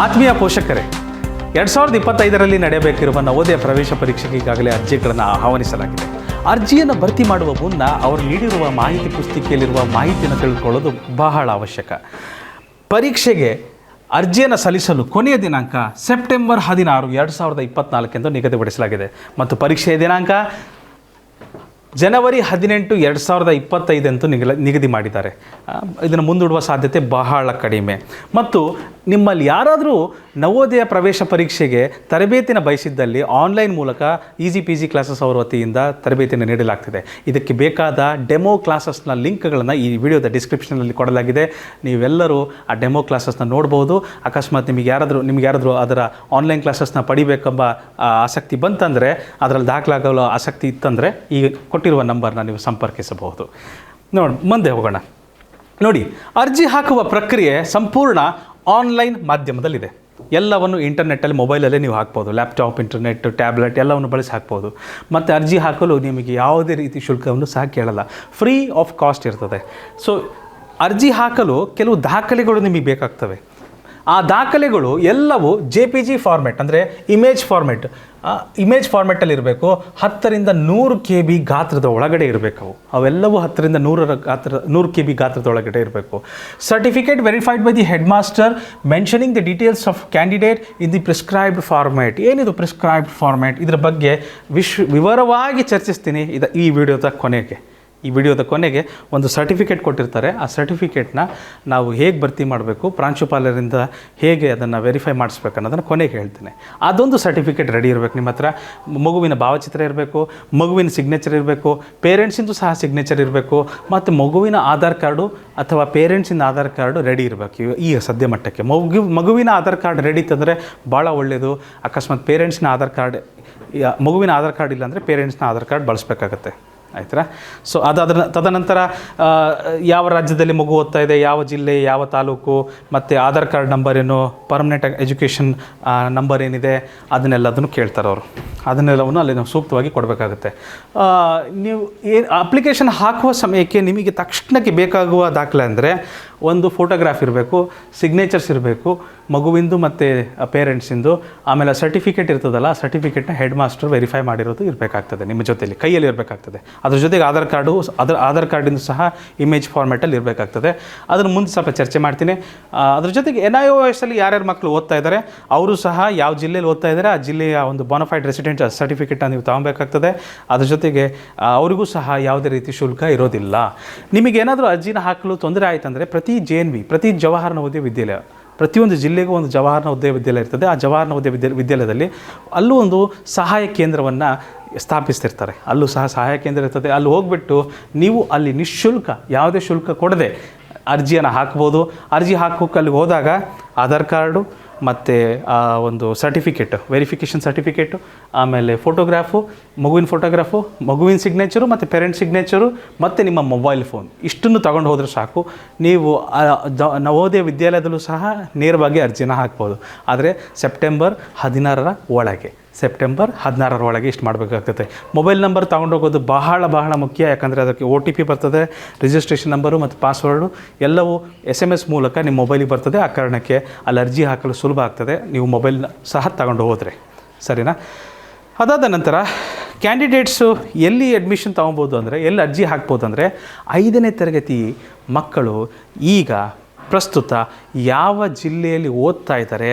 ಆತ್ಮೀಯ ಪೋಷಕರೇ, 2025ರಲ್ಲಿ ನಡೆಯಬೇಕಿರುವ ನವೋದಯ ಪ್ರವೇಶ ಪರೀಕ್ಷೆಗೆ ಈಗಾಗಲೇ ಅರ್ಜಿಗಳನ್ನು ಆಹ್ವಾನಿಸಲಾಗಿದೆ. ಅರ್ಜಿಯನ್ನು ಭರ್ತಿ ಮಾಡುವ ಮುನ್ನ ಅವರು ನೀಡಿರುವ ಮಾಹಿತಿ ಪುಸ್ತಿಕೆಯಲ್ಲಿರುವ ಮಾಹಿತಿಯನ್ನು ತಿಳ್ಕೊಳ್ಳೋದು ಬಹಳ ಅವಶ್ಯಕ. ಪರೀಕ್ಷೆಗೆ ಅರ್ಜಿಯನ್ನು ಸಲ್ಲಿಸಲು ಕೊನೆಯ ದಿನಾಂಕ ಸೆಪ್ಟೆಂಬರ್ 16, 2024 ಎಂದು ನಿಗದಿಪಡಿಸಲಾಗಿದೆ ಮತ್ತು ಪರೀಕ್ಷೆಯ ದಿನಾಂಕ ಜನವರಿ 18, 2025 ಎಂದು ನಿಗದಿ ಮಾಡಿದ್ದಾರೆ. ಇದನ್ನು ಮುಂದೂಡುವ ಸಾಧ್ಯತೆ ಬಹಳ ಕಡಿಮೆ. ಮತ್ತು ನಿಮ್ಮಲ್ಲಿ ಯಾರಾದರೂ ನವೋದಯ ಪ್ರವೇಶ ಪರೀಕ್ಷೆಗೆ ತರಬೇತಿನ ಬಯಸಿದ್ದಲ್ಲಿ ಆನ್ಲೈನ್ ಮೂಲಕ ಈಸಿ PG ಕ್ಲಾಸಸ್ ಅವರ ವತಿಯಿಂದ ತರಬೇತಿಯನ್ನು ನೀಡಲಾಗ್ತಿದೆ. ಇದಕ್ಕೆ ಬೇಕಾದ ಡೆಮೋ ಕ್ಲಾಸಸ್ನ ಲಿಂಕ್ಗಳನ್ನು ಈ ವಿಡಿಯೋದ ಡಿಸ್ಕ್ರಿಪ್ಷನಲ್ಲಿ ಕೊಡಲಾಗಿದೆ. ನೀವೆಲ್ಲರೂ ಆ ಡೆಮೋ ಕ್ಲಾಸಸ್ನ ನೋಡ್ಬೋದು. ಅಕಸ್ಮಾತ್ ನಿಮಗೆ ಯಾರಾದರೂ ಅದರ ಆನ್ಲೈನ್ ಕ್ಲಾಸಸ್ನ ಪಡಿಬೇಕೆಂಬ ಆಸಕ್ತಿ ಬಂತಂದರೆ, ಅದರಲ್ಲಿ ದಾಖಲಾಗಲು ಆಸಕ್ತಿ ಇತ್ತಂದರೆ ಈ ಕೊಟ್ಟಿರುವ ನಂಬರ್ನ ನೀವು ಸಂಪರ್ಕಿಸಬಹುದು. ಮುಂದೆ ಹೋಗೋಣ. ನೋಡಿ, ಅರ್ಜಿ ಹಾಕುವ ಪ್ರಕ್ರಿಯೆ ಸಂಪೂರ್ಣ ಆನ್ಲೈನ್ ಮಾಧ್ಯಮದಲ್ಲಿದೆ. ಎಲ್ಲವನ್ನು ಇಂಟರ್ನೆಟ್ಟಲ್ಲಿ, ಮೊಬೈಲಲ್ಲೇ ನೀವು ಹಾಕ್ಬೋದು. ಲ್ಯಾಪ್ಟಾಪ್, ಇಂಟರ್ನೆಟ್, ಟ್ಯಾಬ್ಲೆಟ್ ಎಲ್ಲವನ್ನು ಬಳಸಿ ಹಾಕ್ಬೋದು. ಮತ್ತು ಅರ್ಜಿ ಹಾಕಲು ನಿಮಗೆ ಯಾವುದೇ ರೀತಿ ಶುಲ್ಕವನ್ನು ಸಹ ಕೇಳಲ್ಲ. ಫ್ರೀ ಆಫ್ ಕಾಸ್ಟ್ ಇರ್ತದೆ. ಸೊ ಅರ್ಜಿ ಹಾಕಲು ಕೆಲವು ದಾಖಲೆಗಳು ನಿಮಗೆ ಬೇಕಾಗ್ತವೆ. ಆ ದಾಖಲೆಗಳು ಎಲ್ಲವೂ JPG ಫಾರ್ಮೆಟ್, ಅಂದರೆ ಇಮೇಜ್ ಫಾರ್ಮೆಟಲ್ಲಿ ಇರಬೇಕು. 10ರಿಂದ 100 KB ಗಾತ್ರದ ಒಳಗಡೆ ಇರಬೇಕು. ಅವೆಲ್ಲವೂ 10ರಿಂದ 100 KB ಗಾತ್ರದ ಒಳಗಡೆ ಇರಬೇಕು. Certificate verified by the head master mentioning the details of candidate in the prescribed format. ಏನಿದು ಪ್ರಿಸ್ಕ್ರೈಬ್ಡ್ ಫಾರ್ಮೆಟ್? ಇದರ ಬಗ್ಗೆ ವಿವರವಾಗಿ ಚರ್ಚಿಸ್ತೀನಿ ಈ ವಿಡಿಯೋದ ಕೊನೆಗೆ ಒಂದು ಸರ್ಟಿಫಿಕೇಟ್ ಕೊಟ್ಟಿರ್ತಾರೆ. ಆ ಸರ್ಟಿಫಿಕೇಟ್ನ ನಾವು ಹೇಗೆ ಭರ್ತಿ ಮಾಡಬೇಕು, ಪ್ರಾಂಶುಪಾಲರಿಂದ ಹೇಗೆ ಅದನ್ನು ವೆರಿಫೈ ಮಾಡಿಸ್ಬೇಕು ಅನ್ನೋದನ್ನು ಕೊನೆಗೆ ಹೇಳ್ತೇನೆ. ಅದೊಂದು ಸರ್ಟಿಫಿಕೇಟ್ ರೆಡಿ ಇರಬೇಕು ನಿಮ್ಮ ಹತ್ರ. ಮಗುವಿನ ಭಾವಚಿತ್ರ ಇರಬೇಕು, ಮಗುವಿನ ಸಿಗ್ನೇಚರ್ ಇರಬೇಕು, ಪೇರೆಂಟ್ಸಿಂದು ಸಹ ಸಿಗ್ನೇಚರ್ ಇರಬೇಕು, ಮತ್ತು ಮಗುವಿನ ಆಧಾರ್ ಕಾರ್ಡು ಅಥವಾ ಪೇರೆಂಟ್ಸಿಂದ ಆಧಾರ್ ಕಾರ್ಡು ರೆಡಿ ಇರಬೇಕು. ಈ ಸದ್ಯ ಮಟ್ಟಕ್ಕೆ ಮಗುವಿನ ಆಧಾರ್ ಕಾರ್ಡ್ ರೆಡಿ ತಂದರೆ ಭಾಳ ಒಳ್ಳೆಯದು. ಅಕಸ್ಮಾತ್ ಮಗುವಿನ ಆಧಾರ್ ಕಾರ್ಡ್ ಇಲ್ಲ ಅಂದರೆ ಪೇರೆಂಟ್ಸ್ನ ಆಧಾರ್ ಕಾರ್ಡ್ ಬಳಸಬೇಕಾಗತ್ತೆ. ಆಯ್ತಾ? ಸೊ ತದನಂತರ ಯಾವ ರಾಜ್ಯದಲ್ಲಿ ಮಗು ಓದ್ತಾ ಇದೆ, ಯಾವ ಜಿಲ್ಲೆ, ಯಾವ ತಾಲೂಕು, ಮತ್ತು ಆಧಾರ್ ಕಾರ್ಡ್ ನಂಬರ್ ಏನು, ಪರ್ಮನೆಂಟ್ ಎಜುಕೇಷನ್ ನಂಬರ್ ಏನಿದೆ, ಅದನ್ನೆಲ್ಲದನ್ನು ಕೇಳ್ತಾರೆ ಅವರು. ಅದನ್ನೆಲ್ಲವನ್ನು ಅಲ್ಲಿ ನಾವು ಸೂಕ್ತವಾಗಿ ಕೊಡಬೇಕಾಗುತ್ತೆ. ನೀವು ಅಪ್ಲಿಕೇಶನ್ ಹಾಕುವ ಸಮಯಕ್ಕೆ ನಿಮಗೆ ತಕ್ಷಣಕ್ಕೆ ಬೇಕಾಗುವ ದಾಖಲೆ ಅಂದರೆ ಒಂದು ಫೋಟೋಗ್ರಾಫ್ ಇರಬೇಕು, ಸಿಗ್ನೇಚರ್ಸ್ ಇರಬೇಕು ಮಗುವಿಂದು ಮತ್ತು ಪೇರೆಂಟ್ಸಿಂದು. ಆಮೇಲೆ ಸರ್ಟಿಫಿಕೇಟ್ ಇರ್ತದಲ್ಲ, ಆ ಸರ್ಟಿಫಿಕೇಟ್ನ ಹೆಡ್ ಮಾಸ್ಟರ್ ವೆರಿಫೈ ಮಾಡಿರೋದು ಇರಬೇಕಾಗ್ತದೆ, ನಿಮ್ಮ ಜೊತೆಯಲ್ಲಿ ಕೈಯಲ್ಲಿ ಇರಬೇಕಾಗ್ತದೆ. ಅದ್ರ ಜೊತೆಗೆ ಆಧಾರ್ ಕಾರ್ಡಿಂದು ಸಹ ಇಮೇಜ್ ಫಾರ್ಮ್ಯಾಟಲ್ಲಿ ಇರಬೇಕಾಗ್ತದೆ. ಅದನ್ನು ಮುಂದೆ ಸ್ವಲ್ಪ ಚರ್ಚೆ ಮಾಡ್ತೀನಿ. ಅದ್ರ ಜೊತೆಗೆ NIOS ಅಲ್ಲಿ ಯಾರ್ಯಾರು ಮಕ್ಕಳು ಓದ್ತಾ ಇದ್ದಾರೆ ಅವರು ಸಹ ಯಾವ ಜಿಲ್ಲೆಯಲ್ಲಿ ಓದ್ತಾ ಇದ್ದಾರೆ ಆ ಜಿಲ್ಲೆಯ ಒಂದು ಬೋನಫೈಡ್ ರೆಸಿಡೆಂಟ್ ಸರ್ಟಿಫಿಕೇಟ್ನ ನೀವು ತಗೊಬೇಕಾಗ್ತದೆ. ಅದ್ರ ಜೊತೆಗೆ ಅವರಿಗೂ ಸಹ ಯಾವುದೇ ರೀತಿ ಶುಲ್ಕ ಇರೋದಿಲ್ಲ. ನಿಮಗೇನಾದರೂ ಅರ್ಜಿನ ಹಾಕಲು ತೊಂದರೆ ಆಯ್ತಂದರೆ ಪ್ರತಿ JNV, ಪ್ರತಿ ಜವಾಹರ್ ನವೋದಯ ವಿದ್ಯಾಲಯ, ಪ್ರತಿಯೊಂದು ಜಿಲ್ಲೆಗೂ ಒಂದು ಜವಾಹರ್ ನವೋದಯ ವಿದ್ಯಾಲಯ ಇರ್ತದೆ. ಆ ಜವಾಹರ್ ನವೋದಯ ವಿದ್ಯಾಲಯದಲ್ಲಿ ಅಲ್ಲೂ ಒಂದು ಸಹಾಯ ಕೇಂದ್ರವನ್ನು ಸ್ಥಾಪಿಸ್ತಿರ್ತಾರೆ. ಅಲ್ಲೂ ಸಹ ಸಹಾಯ ಕೇಂದ್ರ ಇರ್ತದೆ. ಅಲ್ಲಿ ಹೋಗ್ಬಿಟ್ಟು ನೀವು ಅಲ್ಲಿ ನಿಶ್ಶುಲ್ಕ, ಯಾವುದೇ ಶುಲ್ಕ ಕೊಡದೆ ಅರ್ಜಿಯನ್ನು ಹಾಕ್ಬೋದು. ಅರ್ಜಿ ಹಾಕೋಕೆ ಅಲ್ಲಿಗೆ ಹೋದಾಗ ಆಧಾರ್ ಕಾರ್ಡು ಮತ್ತು ಒಂದು ಸರ್ಟಿಫಿಕೇಟು, ವೆರಿಫಿಕೇಷನ್ ಸರ್ಟಿಫಿಕೇಟು, ಆಮೇಲೆ ಮಗುವಿನ ಫೋಟೋಗ್ರಾಫು, ಮಗುವಿನ ಸಿಗ್ನೇಚರು ಮತ್ತು ಪೇರೆಂಟ್ ಸಿಗ್ನೇಚರು ಮತ್ತು ನಿಮ್ಮ ಮೊಬೈಲ್ ಫೋನ್, ಇಷ್ಟನ್ನು ತಗೊಂಡು ಹೋದರೆ ಸಾಕು. ನೀವು ನವೋದಯ ವಿದ್ಯಾಲಯದಲ್ಲೂ ಸಹ ನೇರವಾಗಿ ಅರ್ಜಿನ ಹಾಕ್ಬೋದು. ಆದರೆ ಸೆಪ್ಟೆಂಬರ್ 16 ಒಳಗೆ ಇಷ್ಟು ಮಾಡಬೇಕಾಗ್ತದೆ. ಮೊಬೈಲ್ ನಂಬರ್ ತೊಗೊಂಡೋಗೋದು ಬಹಳ ಮುಖ್ಯ. ಯಾಕಂದರೆ ಅದಕ್ಕೆ OTP ಬರ್ತದೆ, ರಿಜಿಸ್ಟ್ರೇಷನ್ ನಂಬರು ಮತ್ತು ಪಾಸ್ವರ್ಡು ಎಲ್ಲವೂ SMS ಮೂಲಕ ನಿಮ್ಮ ಮೊಬೈಲಿಗೆ ಬರ್ತದೆ. ಆ ಕಾರಣಕ್ಕೆ ಅಲ್ಲಿ ಅರ್ಜಿ ಹಾಕಲು ಸುಲಭ ಆಗ್ತದೆ, ನೀವು ಮೊಬೈಲ್ ಸಹ ತಗೊಂಡು ಹೋದರೆ. ಸರಿನಾ? ಅದಾದ ನಂತರ ಕ್ಯಾಂಡಿಡೇಟ್ಸು ಎಲ್ಲಿ ಅಡ್ಮಿಷನ್ ತೊಗೊಬೋದು ಅಂದರೆ, ಎಲ್ಲಿ ಅರ್ಜಿ ಹಾಕ್ಬೋದು ಅಂದರೆ, 5ನೇ ತರಗತಿ ಮಕ್ಕಳು ಈಗ ಪ್ರಸ್ತುತ ಯಾವ ಜಿಲ್ಲೆಯಲ್ಲಿ ಓದ್ತಾ ಇದ್ದಾರೆ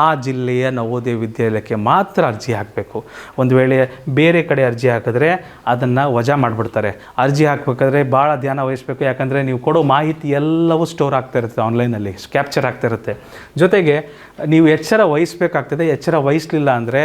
ಆ ಜಿಲ್ಲೆಯ ನವೋದಯ ವಿದ್ಯಾಲಯಕ್ಕೆ ಮಾತ್ರ ಅರ್ಜಿ ಹಾಕಬೇಕು. ಒಂದು ವೇಳೆ ಬೇರೆ ಕಡೆ ಅರ್ಜಿ ಹಾಕಿದ್ರೆ ಅದನ್ನು ವಜಾ ಮಾಡಿಬಿಡ್ತಾರೆ. ಅರ್ಜಿ ಹಾಕಬೇಕಾದ್ರೆ ಭಾಳ ಧ್ಯಾನ ವಹಿಸಬೇಕು. ಯಾಕಂದರೆ ನೀವು ಕೊಡೋ ಮಾಹಿತಿ ಎಲ್ಲವೂ ಸ್ಟೋರ್ ಆಗ್ತಾ ಇರುತ್ತೆ, ಆನ್ಲೈನಲ್ಲಿ ಕ್ಯಾಪ್ಚರ್ ಆಗ್ತಾ ಇರುತ್ತೆ. ಜೊತೆಗೆ ನೀವು ಎಚ್ಚರ ವಹಿಸಬೇಕಾಗ್ತದೆ. ಎಚ್ಚರ ವಹಿಸಲಿಲ್ಲ ಅಂದರೆ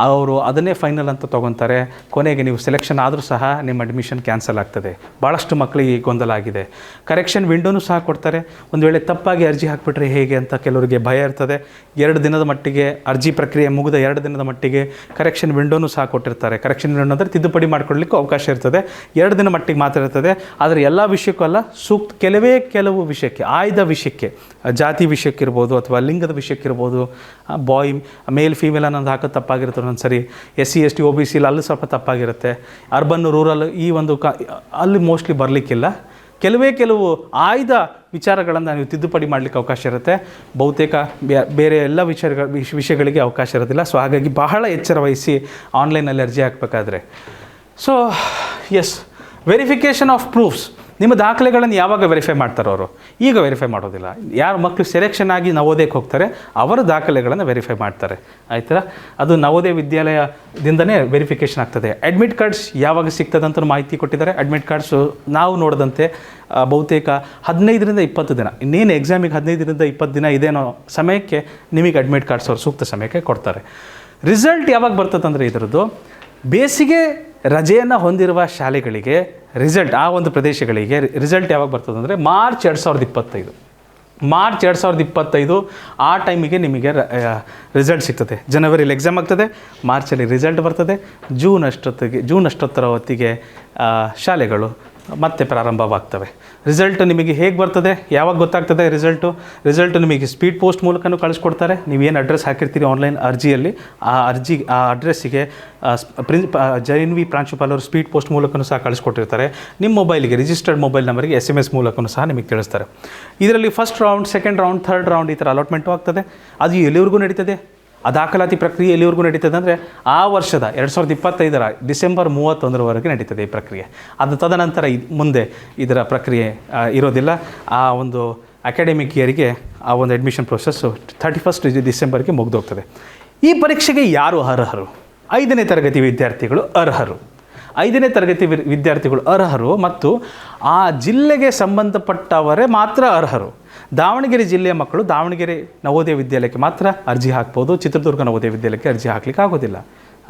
ಅವರು ಅದನ್ನೇ ಫೈನಲ್ ಅಂತ ತೊಗೊತಾರೆ. ಕೊನೆಗೆ ನೀವು ಸೆಲೆಕ್ಷನ್ ಆದರೂ ಸಹ ನಿಮ್ಮ ಅಡ್ಮಿಷನ್ ಕ್ಯಾನ್ಸಲ್ ಆಗ್ತದೆ. ಭಾಳಷ್ಟು ಮಕ್ಕಳಿಗೆ ಗೊಂದಲ ಆಗಿದೆ. ಕರೆಕ್ಷನ್ ವಿಂಡೋನೂ ಸಹ ಕೊಡ್ತಾರೆ. ಒಂದು ವೇಳೆ ತಪ್ಪಾಗಿ ಅರ್ಜಿ ಹಾಕಿಬಿಟ್ರೆ ಹೇಗೆ ಅಂತ ಕೆಲವರಿಗೆ ಭಯ ಇರ್ತದೆ. 2 ದಿನದ ಮಟ್ಟಿಗೆ ಅರ್ಜಿ ಪ್ರಕ್ರಿಯೆ ಮುಗಿದ 2 ದಿನದ ಮಟ್ಟಿಗೆ ಕರೆಕ್ಷನ್ ವಿಂಡೋನೂ ಸಹ ಕೊಟ್ಟಿರ್ತಾರೆ. ಕರೆಕ್ಷನ್ ವಿಂಡೋ ಅಂದರೆ ತಿದ್ದುಪಡಿ ಮಾಡಿಕೊಳ್ಳಲಿಕ್ಕೆ ಅವಕಾಶ ಇರ್ತದೆ. 2 ದಿನ ಮಟ್ಟಿಗೆ ಮಾತ್ರ ಇರ್ತದೆ. ಆದರೆ ಎಲ್ಲ ವಿಷಯಕ್ಕೂ ಅಲ್ಲ, ಕೆಲವು ವಿಷಯಕ್ಕೆ, ಆಯ್ದ ವಿಷಯಕ್ಕೆ, ಜಾತಿ ವಿಷಯಕ್ಕಿರ್ಬೋದು ಅಥವಾ ಲಿಂಗದ ವಿಷಯಕ್ಕಿರ್ಬೋದು, ಮೇಲ್ ಫೀಮೇಲ್ ಅನ್ನೋದು ಹಾಕೋದು ತಪ್ಪಾಗಿರುತ್ತೆ ಒಂದೊಂದು ಸರಿ. SC ST OBC ಅಲ್ಲಿ ಸ್ವಲ್ಪ ತಪ್ಪಾಗಿರುತ್ತೆ. ಅರ್ಬನ್ ರೂರಲ್ ಈ ಒಂದು ಅಲ್ಲಿ ಮೋಸ್ಟ್ಲಿ ಬರಲಿಕ್ಕಿಲ್ಲ. ಕೆಲವು ಆಯ್ದ ವಿಚಾರಗಳನ್ನು ನೀವು ತಿದ್ದುಪಡಿ ಮಾಡಲಿಕ್ಕೆ ಅವಕಾಶ ಇರುತ್ತೆ. ಬಹುತೇಕ ಬೇರೆ ಎಲ್ಲ ವಿಷಯಗಳಿಗೆ ಅವಕಾಶ ಇರೋದಿಲ್ಲ. ಸೊ ಹಾಗಾಗಿ ಬಹಳ ಎಚ್ಚರ ವಹಿಸಿ ಆನ್ಲೈನಲ್ಲಿ ಅರ್ಜಿ ಹಾಕಬೇಕಾದ್ರೆ. So yes, verification of proofs. ನಿಮ್ಮ ದಾಖಲೆಗಳನ್ನು ಯಾವಾಗ ವೆರಿಫೈ ಮಾಡ್ತಾರೋ ಅವರು, ಈಗ ವೆರಿಫೈ ಮಾಡೋದಿಲ್ಲ. ಯಾರು ಮಕ್ಕಳು ಸೆಲೆಕ್ಷನ್ ಆಗಿ ನವೋದಯಕ್ಕೆ ಹೋಗ್ತಾರೆ ಅವರ ದಾಖಲೆಗಳನ್ನು ವೆರಿಫೈ ಮಾಡ್ತಾರೆ, ಆಯ್ತಾ. ಅದು ನವೋದಯ ವಿದ್ಯಾಲಯದಿಂದನೇ ವೆರಿಫಿಕೇಷನ್ ಆಗ್ತದೆ. ಅಡ್ಮಿಟ್ ಕಾರ್ಡ್ಸ್ ಯಾವಾಗ ಸಿಗ್ತದೆ ಅಂತ ಮಾಹಿತಿ ಕೊಟ್ಟಿದ್ದಾರೆ. ಅಡ್ಮಿಟ್ ಕಾರ್ಡ್ಸು ನಾವು ನೋಡಿದಂತೆ ಬಹುತೇಕ 15ರಿಂದ 20 ದಿನ, ಇನ್ನೇನು ಎಕ್ಸಾಮಿಗೆ 15ರಿಂದ 20 ದಿನ ಇದೇನೋ ಸಮಯಕ್ಕೆ ನಿಮಗೆ ಅಡ್ಮಿಟ್ ಕಾರ್ಡ್ಸ್ ಅವರು ಸೂಕ್ತ ಸಮಯಕ್ಕೆ ಕೊಡ್ತಾರೆ. ರಿಸಲ್ಟ್ ಯಾವಾಗ ಬರ್ತದಂದರೆ ಇದರದ್ದು ಬೇಸಿಗೆ ರಜೆಯನ್ನು ಹೊಂದಿರುವ ಶಾಲೆಗಳಿಗೆ ರಿಸಲ್ಟ್, ಆ ಒಂದು ಪ್ರದೇಶಗಳಿಗೆ ರಿಸಲ್ಟ್ ಯಾವಾಗ ಬರ್ತದೆ ಅಂದರೆ ಮಾರ್ಚ್ 2025 ಆ ಟೈಮಿಗೆ ನಿಮಗೆ ರಿಸಲ್ಟ್ ಸಿಗ್ತದೆ. ಜನವರಿಯಲ್ಲಿ ಎಕ್ಸಾಮ್ ಆಗ್ತದೆ, ಮಾರ್ಚಲ್ಲಿ ರಿಸಲ್ಟ್ ಬರ್ತದೆ, ಜೂನ್ ಅಷ್ಟೊತ್ತರ ಹೊತ್ತಿಗೆ ಶಾಲೆಗಳು ಮತ್ತೆ ಪ್ರಾರಂಭವಾಗ್ತವೆ. ರಿಸಲ್ಟ್ ನಿಮಗೆ ಹೇಗೆ ಬರ್ತದೆ, ಯಾವಾಗ ಗೊತ್ತಾಗ್ತದೆ ರಿಸಲ್ಟು ನಿಮಗೆ ಸ್ಪೀಡ್ ಪೋಸ್ಟ್ ಮೂಲಕನೂ ಕಳಿಸ್ಕೊಡ್ತಾರೆ. ನೀವೇನು ಅಡ್ರೆಸ್ ಹಾಕಿರ್ತೀರಿ ಆನ್ಲೈನ್ ಅರ್ಜಿಯಲ್ಲಿ, ಆ ಅಡ್ರೆಸ್ಸಿಗೆ JNV ಪ್ರಾಂಶುಪಾಲರು ಸ್ಪೀಡ್ ಪೋಸ್ಟ್ ಮೂಲಕನೂ ಸಹ ಕಳಿಸ್ಕೊಟ್ಟಿರ್ತಾರೆ. ನಿಮ್ಮ ಮೊಬೈಲಿಗೆ ರಿಜಿಸ್ಟರ್ಡ್ ಮೊಬೈಲ್ ನಂಬರಿಗೆ SMS ಮೂಲಕನೂ ಸಹ ನಿಮಗೆ ತಿಳಿಸ್ತಾರೆ. ಇದರಲ್ಲಿ first round, second round, third round ಈ ಥರ ಅಲಾಟ್ಮೆಂಟು ಆಗ್ತದೆ. ಅದು ಎಲ್ಲಿವರೆಗೂ ನಡೀತದೆ, ಆ ದಾಖಲಾತಿ ಪ್ರಕ್ರಿಯೆ ಎಲ್ಲಿವರೆಗೂ ನಡೀತದೆ ಅಂದರೆ ಆ ವರ್ಷದ 2025 ಡಿಸೆಂಬರ್ 31 ನಡೀತದೆ ಈ ಪ್ರಕ್ರಿಯೆ. ಅದು ತದನಂತರ ಮುಂದೆ ಇದರ ಪ್ರಕ್ರಿಯೆ ಇರೋದಿಲ್ಲ. ಆ ಒಂದು ಅಕಾಡೆಮಿಕ್ ಇಯರಿಗೆ ಆ ಒಂದು ಅಡ್ಮಿಷನ್ ಪ್ರೊಸೆಸ್ಸು 31 ಡಿಸೆಂಬರ್ಗೆ ಮುಗಿದೋಗ್ತದೆ. ಈ ಪರೀಕ್ಷೆಗೆ ಯಾರು ಅರ್ಹರು? 5ನೇ ತರಗತಿ ವಿದ್ಯಾರ್ಥಿಗಳು ಅರ್ಹರು. 5ನೇ ತರಗತಿ ವಿದ್ಯಾರ್ಥಿಗಳು ಅರ್ಹರು ಮತ್ತು ಆ ಜಿಲ್ಲೆಗೆ ಸಂಬಂಧಪಟ್ಟವರೇ ಮಾತ್ರ ಅರ್ಹರು. ದಾವಣಗೆರೆ ಜಿಲ್ಲೆಯ ಮಕ್ಕಳು ದಾವಣಗೆರೆ ನವೋದಯ ವಿದ್ಯಾಲಯಕ್ಕೆ ಮಾತ್ರ ಅರ್ಜಿ ಹಾಕ್ಬೋದು, ಚಿತ್ರದುರ್ಗ ನವೋದಯ ವಿದ್ಯಾಲಯಕ್ಕೆ ಅರ್ಜಿ ಹಾಕ್ಲಿಕ್ಕೆ ಆಗೋದಿಲ್ಲ,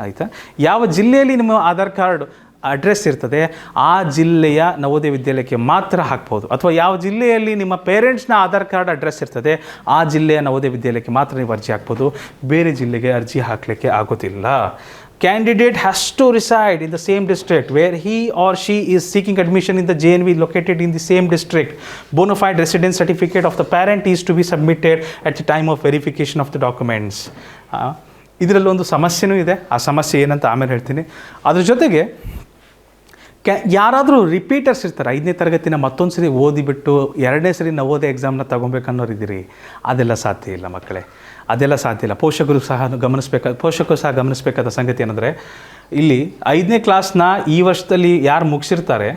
ಆಯಿತಾ. ಯಾವ ಜಿಲ್ಲೆಯಲ್ಲಿ ನಿಮ್ಮ ಆಧಾರ್ ಕಾರ್ಡ್ ಅಡ್ರೆಸ್ ಇರ್ತದೆ ಆ ಜಿಲ್ಲೆಯ ನವೋದಯ ವಿದ್ಯಾಲಯಕ್ಕೆ ಮಾತ್ರ ಹಾಕ್ಬೋದು, ಅಥವಾ ಯಾವ ಜಿಲ್ಲೆಯಲ್ಲಿ ನಿಮ್ಮ ಪೇರೆಂಟ್ಸ್ನ ಆಧಾರ್ ಕಾರ್ಡ್ ಅಡ್ರೆಸ್ ಇರ್ತದೆ ಆ ಜಿಲ್ಲೆಯ ನವೋದಯ ವಿದ್ಯಾಲಯಕ್ಕೆ ಮಾತ್ರ ನೀವು ಅರ್ಜಿ ಹಾಕ್ಬೋದು, ಬೇರೆ ಜಿಲ್ಲೆಗೆ ಅರ್ಜಿ ಹಾಕಲಿಕ್ಕೆ ಆಗೋದಿಲ್ಲ. Candidate has to reside in the same district where he or she is seeking admission in the JNV located in the same district. Bona fide residence certificate of the parent is to be submitted at the time of verification of the documents. ಇದರಲ್ಲೊಂದು ಸಮಸ್ಯೆನೂ ಇದೆ, ಆ ಸಮಸ್ಯೆ ಏನಂತ ಆಮೇಲೆ ಹೇಳ್ತೀನಿ. ಅದ್ರ ಜೊತೆಗೆ ಯಾರಾದರೂ repeaters ಇರ್ತಾರೆ, 5ನೇ ತರಗತಿನ ಮತ್ತೊಂದು ಸರಿ ಓದಿಬಿಟ್ಟು 2ನೇ ಸರಿ ನವೋದಯ ಎಕ್ಸಾಮ್ನ ತೊಗೊಬೇಕನ್ನೋರು ಇದ್ದೀರಿ, ಅದೆಲ್ಲ ಸಾಧ್ಯ ಇಲ್ಲ ಮಕ್ಕಳೇ, ಅದೆಲ್ಲ ಸಾಧ್ಯ ಇಲ್ಲ. ಪೋಷಕರು ಸಹ ಗಮನಿಸಬೇಕಾದ ಸಂಗತಿ ಏನಂದರೆ, ಇಲ್ಲಿ 5ನೇ ಕ್ಲಾಸ್ನ ಈ ವರ್ಷದಲ್ಲಿ ಯಾರು ಮುಗಿಸಿರ್ತಾರೆ,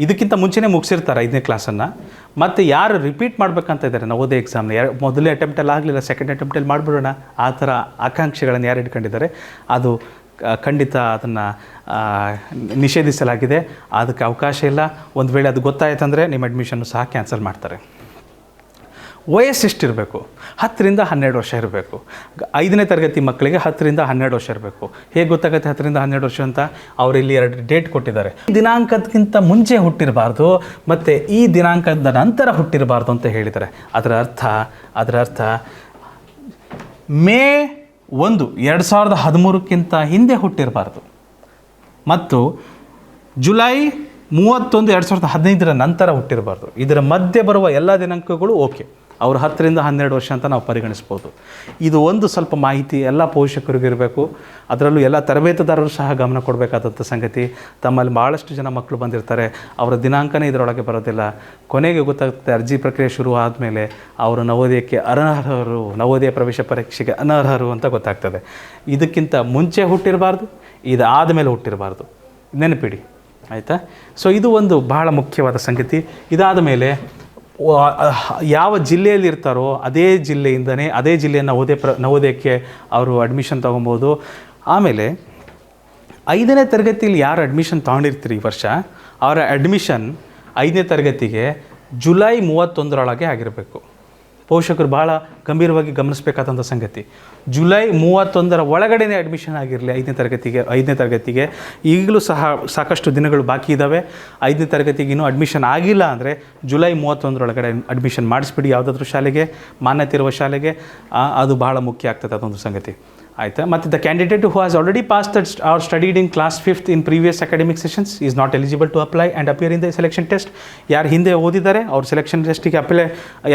ಇದಕ್ಕಿಂತ ಮುಂಚೆನೇ ಮುಗಿಸಿರ್ತಾರೆ 5ನೇ ಕ್ಲಾಸನ್ನು, ಮತ್ತು ಯಾರು ರಿಪೀಟ್ ಮಾಡಬೇಕಂತ ಇದ್ದಾರೆ ನವೋದಯ ಎಕ್ಸಾಮ್ನ, ಮೊದಲನೇ ಅಟೆಂಪ್ಟಲ್ಲಿ ಆಗಲಿಲ್ಲ ಸೆಕೆಂಡ್ ಅಟೆಂಪ್ಟಲ್ಲಿ ಮಾಡಿಬಿಡೋಣ ಆ ಥರ ಆಕಾಂಕ್ಷೆಗಳನ್ನು ಯಾರು ಇಟ್ಕೊಂಡಿದ್ದಾರೆ, ಅದು ಖಂಡಿತ ಅದನ್ನು ನಿಷೇಧಿಸಲಾಗಿದೆ. ಅದಕ್ಕೆ ಅವಕಾಶ ಇಲ್ಲ. ಒಂದು ವೇಳೆ ಅದು ಗೊತ್ತಾಯ್ತಂದರೆ ನಿಮ್ಮ ಅಡ್ಮಿಷನ್ನು ಸಹ ಕ್ಯಾನ್ಸಲ್ ಮಾಡ್ತಾರೆ. ವಯಸ್ಸು ಎಷ್ಟಿರಬೇಕು? 10ರಿಂದ 12 ವರ್ಷ ಇರಬೇಕು. 5ನೇ ತರಗತಿ ಮಕ್ಕಳಿಗೆ 10ರಿಂದ 12 ವರ್ಷ ಇರಬೇಕು. ಹೇಗೆ ಗೊತ್ತಾಗುತ್ತೆ 10ರಿಂದ 12 ವರ್ಷ ಅಂತ? ಅವರಿಲ್ಲಿ 2 ಡೇಟ್ ಕೊಟ್ಟಿದ್ದಾರೆ. ಈ ದಿನಾಂಕಕ್ಕಿಂತ ಮುಂಚೆ ಹುಟ್ಟಿರಬಾರ್ದು ಮತ್ತು ಈ ದಿನಾಂಕದ ನಂತರ ಹುಟ್ಟಿರಬಾರ್ದು ಅಂತ ಹೇಳಿದ್ದಾರೆ. ಅದರ ಅರ್ಥ ಮೇ 1, 2013ಕ್ಕಿಂತ ಹಿಂದೆ ಹುಟ್ಟಿರಬಾರ್ದು ಮತ್ತು ಜುಲೈ 31, 2015 ನಂತರ ಹುಟ್ಟಿರಬಾರ್ದು. ಇದರ ಮಧ್ಯೆ ಬರುವ ಎಲ್ಲ ದಿನಾಂಕಗಳು ಓಕೆ, ಅವರು 10ರಿಂದ 12 ವರ್ಷ ಅಂತ ನಾವು ಪರಿಗಣಿಸ್ಬೋದು. ಇದು ಒಂದು ಸ್ವಲ್ಪ ಮಾಹಿತಿ ಎಲ್ಲ ಪೋಷಕರಿಗೂ ಇರಬೇಕು. ಅದರಲ್ಲೂ ಎಲ್ಲ ತರಬೇತುದಾರರು ಸಹ ಗಮನ ಕೊಡಬೇಕಾದಂಥ ಸಂಗತಿ. ತಮ್ಮಲ್ಲಿ ಭಾಳಷ್ಟು ಜನ ಮಕ್ಕಳು ಬಂದಿರ್ತಾರೆ, ಅವರ ದಿನಾಂಕನೇ ಇದರೊಳಗೆ ಬರೋದಿಲ್ಲ. ಕೊನೆಗೆ ಗೊತ್ತಾಗುತ್ತೆ ಅರ್ಜಿ ಪ್ರಕ್ರಿಯೆ ಶುರು ಆದಮೇಲೆ ಅವರು ನವೋದಯಕ್ಕೆ ಅನರ್ಹರು, ನವೋದಯ ಪ್ರವೇಶ ಪರೀಕ್ಷೆಗೆ ಅನರ್ಹರು ಅಂತ ಗೊತ್ತಾಗ್ತದೆ. ಇದಕ್ಕಿಂತ ಮುಂಚೆ ಹುಟ್ಟಿರಬಾರ್ದು, ಇದಾದ ಮೇಲೆ ಹುಟ್ಟಿರಬಾರ್ದು, ನೆನಪಿಡಿ, ಆಯಿತಾ. ಸೊ ಇದು ಒಂದು ಬಹಳ ಮುಖ್ಯವಾದ ಸಂಗತಿ. ಇದಾದ ಮೇಲೆ ಯಾವ ಜಿಲ್ಲೆಯಲ್ಲಿ ಇರ್ತಾರೋ ಅದೇ ಜಿಲ್ಲೆಯಿಂದನೇ ಅದೇ ಜಿಲ್ಲೆಯ ನವೋದಯಕ್ಕೆ ಅವರು ಅಡ್ಮಿಷನ್ ತೊಗೊಬೋದು. ಆಮೇಲೆ 5ನೇ ತರಗತಿಯಲ್ಲಿ ಯಾರು ಅಡ್ಮಿಷನ್ ತೊಗೊಂಡಿರ್ತೀರಿ ಈ ವರ್ಷ, ಅವರ ಅಡ್ಮಿಷನ್ 5ನೇ ತರಗತಿಗೆ ಜುಲೈ 31 ಆಗಿರಬೇಕು. ಪೋಷಕರು ಭಾಳ ಗಂಭೀರವಾಗಿ ಗಮನಿಸಬೇಕಾದಂಥ ಸಂಗತಿ. ಜುಲೈ 31 ಒಳಗಡೆ ಅಡ್ಮಿಷನ್ ಆಗಿರಲಿ 5ನೇ ತರಗತಿಗೆ. ಈಗಲೂ ಸಹ ಸಾಕಷ್ಟು ದಿನಗಳು ಬಾಕಿ ಇದ್ದಾವೆ. 5ನೇ ತರಗತಿಗೆ ಇನ್ನೂ ಅಡ್ಮಿಷನ್ ಆಗಿಲ್ಲ ಅಂದರೆ ಜುಲೈ 31 ಅಡ್ಮಿಷನ್ ಮಾಡಿಸ್ಬಿಡಿ ಯಾವುದಾದ್ರೂ ಶಾಲೆಗೆ, ಮಾನ್ಯತೆ ಇರುವ ಶಾಲೆಗೆ. ಅದು ಬಹಳ ಮುಖ್ಯ ಆಗ್ತದೆ ಅದೊಂದು ಸಂಗತಿ. ಆಯಿತಾ. ಮತ್ತು the candidate who has already pass that are studied in class 5th in previous academic sessions is not eligible to apply and appear in the selection test. ಯಾರು ಹಿಂದೆ ಓದಿದ್ದಾರೆ ಅವ್ರು ಸೆಲೆಕ್ಷನ್ ಟೆಸ್ಟಿಗೆ ಅಪ್ಲೈ,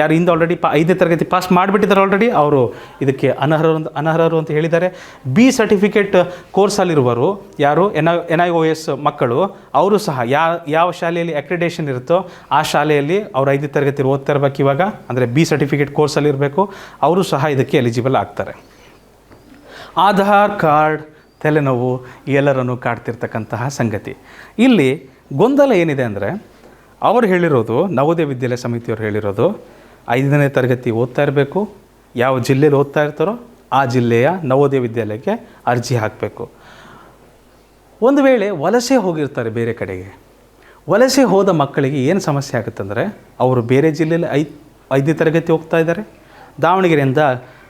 ಯಾರು ಹಿಂದೆ ಆಲ್ರೆಡಿ 5ನೇ ತರಗತಿ ಪಾಸ್ ಮಾಡಿಬಿಟ್ಟಿದ್ದಾರೆ already, ಅವರು ಇದಕ್ಕೆ ಅನರ್ಹರು ಅಂತ ಹೇಳಿದ್ದಾರೆ. ಬಿ ಸರ್ಟಿಫಿಕೇಟ್ ಕೋರ್ಸಲ್ಲಿರುವರು ಯಾರು NIOS ಮಕ್ಕಳು, ಅವರು ಸಹ ಯಾವ ಶಾಲೆಯಲ್ಲಿ ಅಕ್ರಿಡೇಷನ್ ಇರುತ್ತೋ ಆ ಶಾಲೆಯಲ್ಲಿ ಅವ್ರು 5ನೇ ತರಗತಿ ಓದ್ತಾ ಇರಬೇಕು ಇವಾಗ, ಅಂದರೆ ಬಿ ಸರ್ಟಿಫಿಕೇಟ್ ಕೋರ್ಸಲ್ಲಿರಬೇಕು, ಅವರು ಸಹ ಇದಕ್ಕೆ ಎಲಿಜಿಬಲ್ ಆಗ್ತಾರೆ. ಆಧಾರ್ ಕಾರ್ಡ್ ತಲೆನೋವು ಎಲ್ಲರನ್ನು ಕಾಡ್ತಿರ್ತಕ್ಕಂತಹ ಸಂಗತಿ. ಇಲ್ಲಿ ಗೊಂದಲ ಏನಿದೆ ಅಂದರೆ, ಅವರು ಹೇಳಿರೋದು, ನವೋದಯ ವಿದ್ಯಾಲಯ ಸಮಿತಿಯವರು ಹೇಳಿರೋದು 5ನೇ ತರಗತಿ ಓದ್ತಾ ಇರಬೇಕು, ಯಾವ ಜಿಲ್ಲೆಯಲ್ಲಿ ಓದ್ತಾ ಇರ್ತಾರೋ ಆ ಜಿಲ್ಲೆಯ ನವೋದಯ ವಿದ್ಯಾಲಯಕ್ಕೆ ಅರ್ಜಿ ಹಾಕಬೇಕು. ಒಂದು ವೇಳೆ ವಲಸೆ ಹೋಗಿರ್ತಾರೆ ಬೇರೆ ಕಡೆಗೆ, ವಲಸೆ ಹೋದ ಮಕ್ಕಳಿಗೆ ಏನು ಸಮಸ್ಯೆ ಆಗುತ್ತಂದರೆ, ಅವರು ಬೇರೆ ಜಿಲ್ಲೆಯಲ್ಲಿ 5ನೇ ತರಗತಿ ಹೋಗ್ತಾ ಇದ್ದಾರೆ, ದಾವಣಗೆರೆಯಿಂದ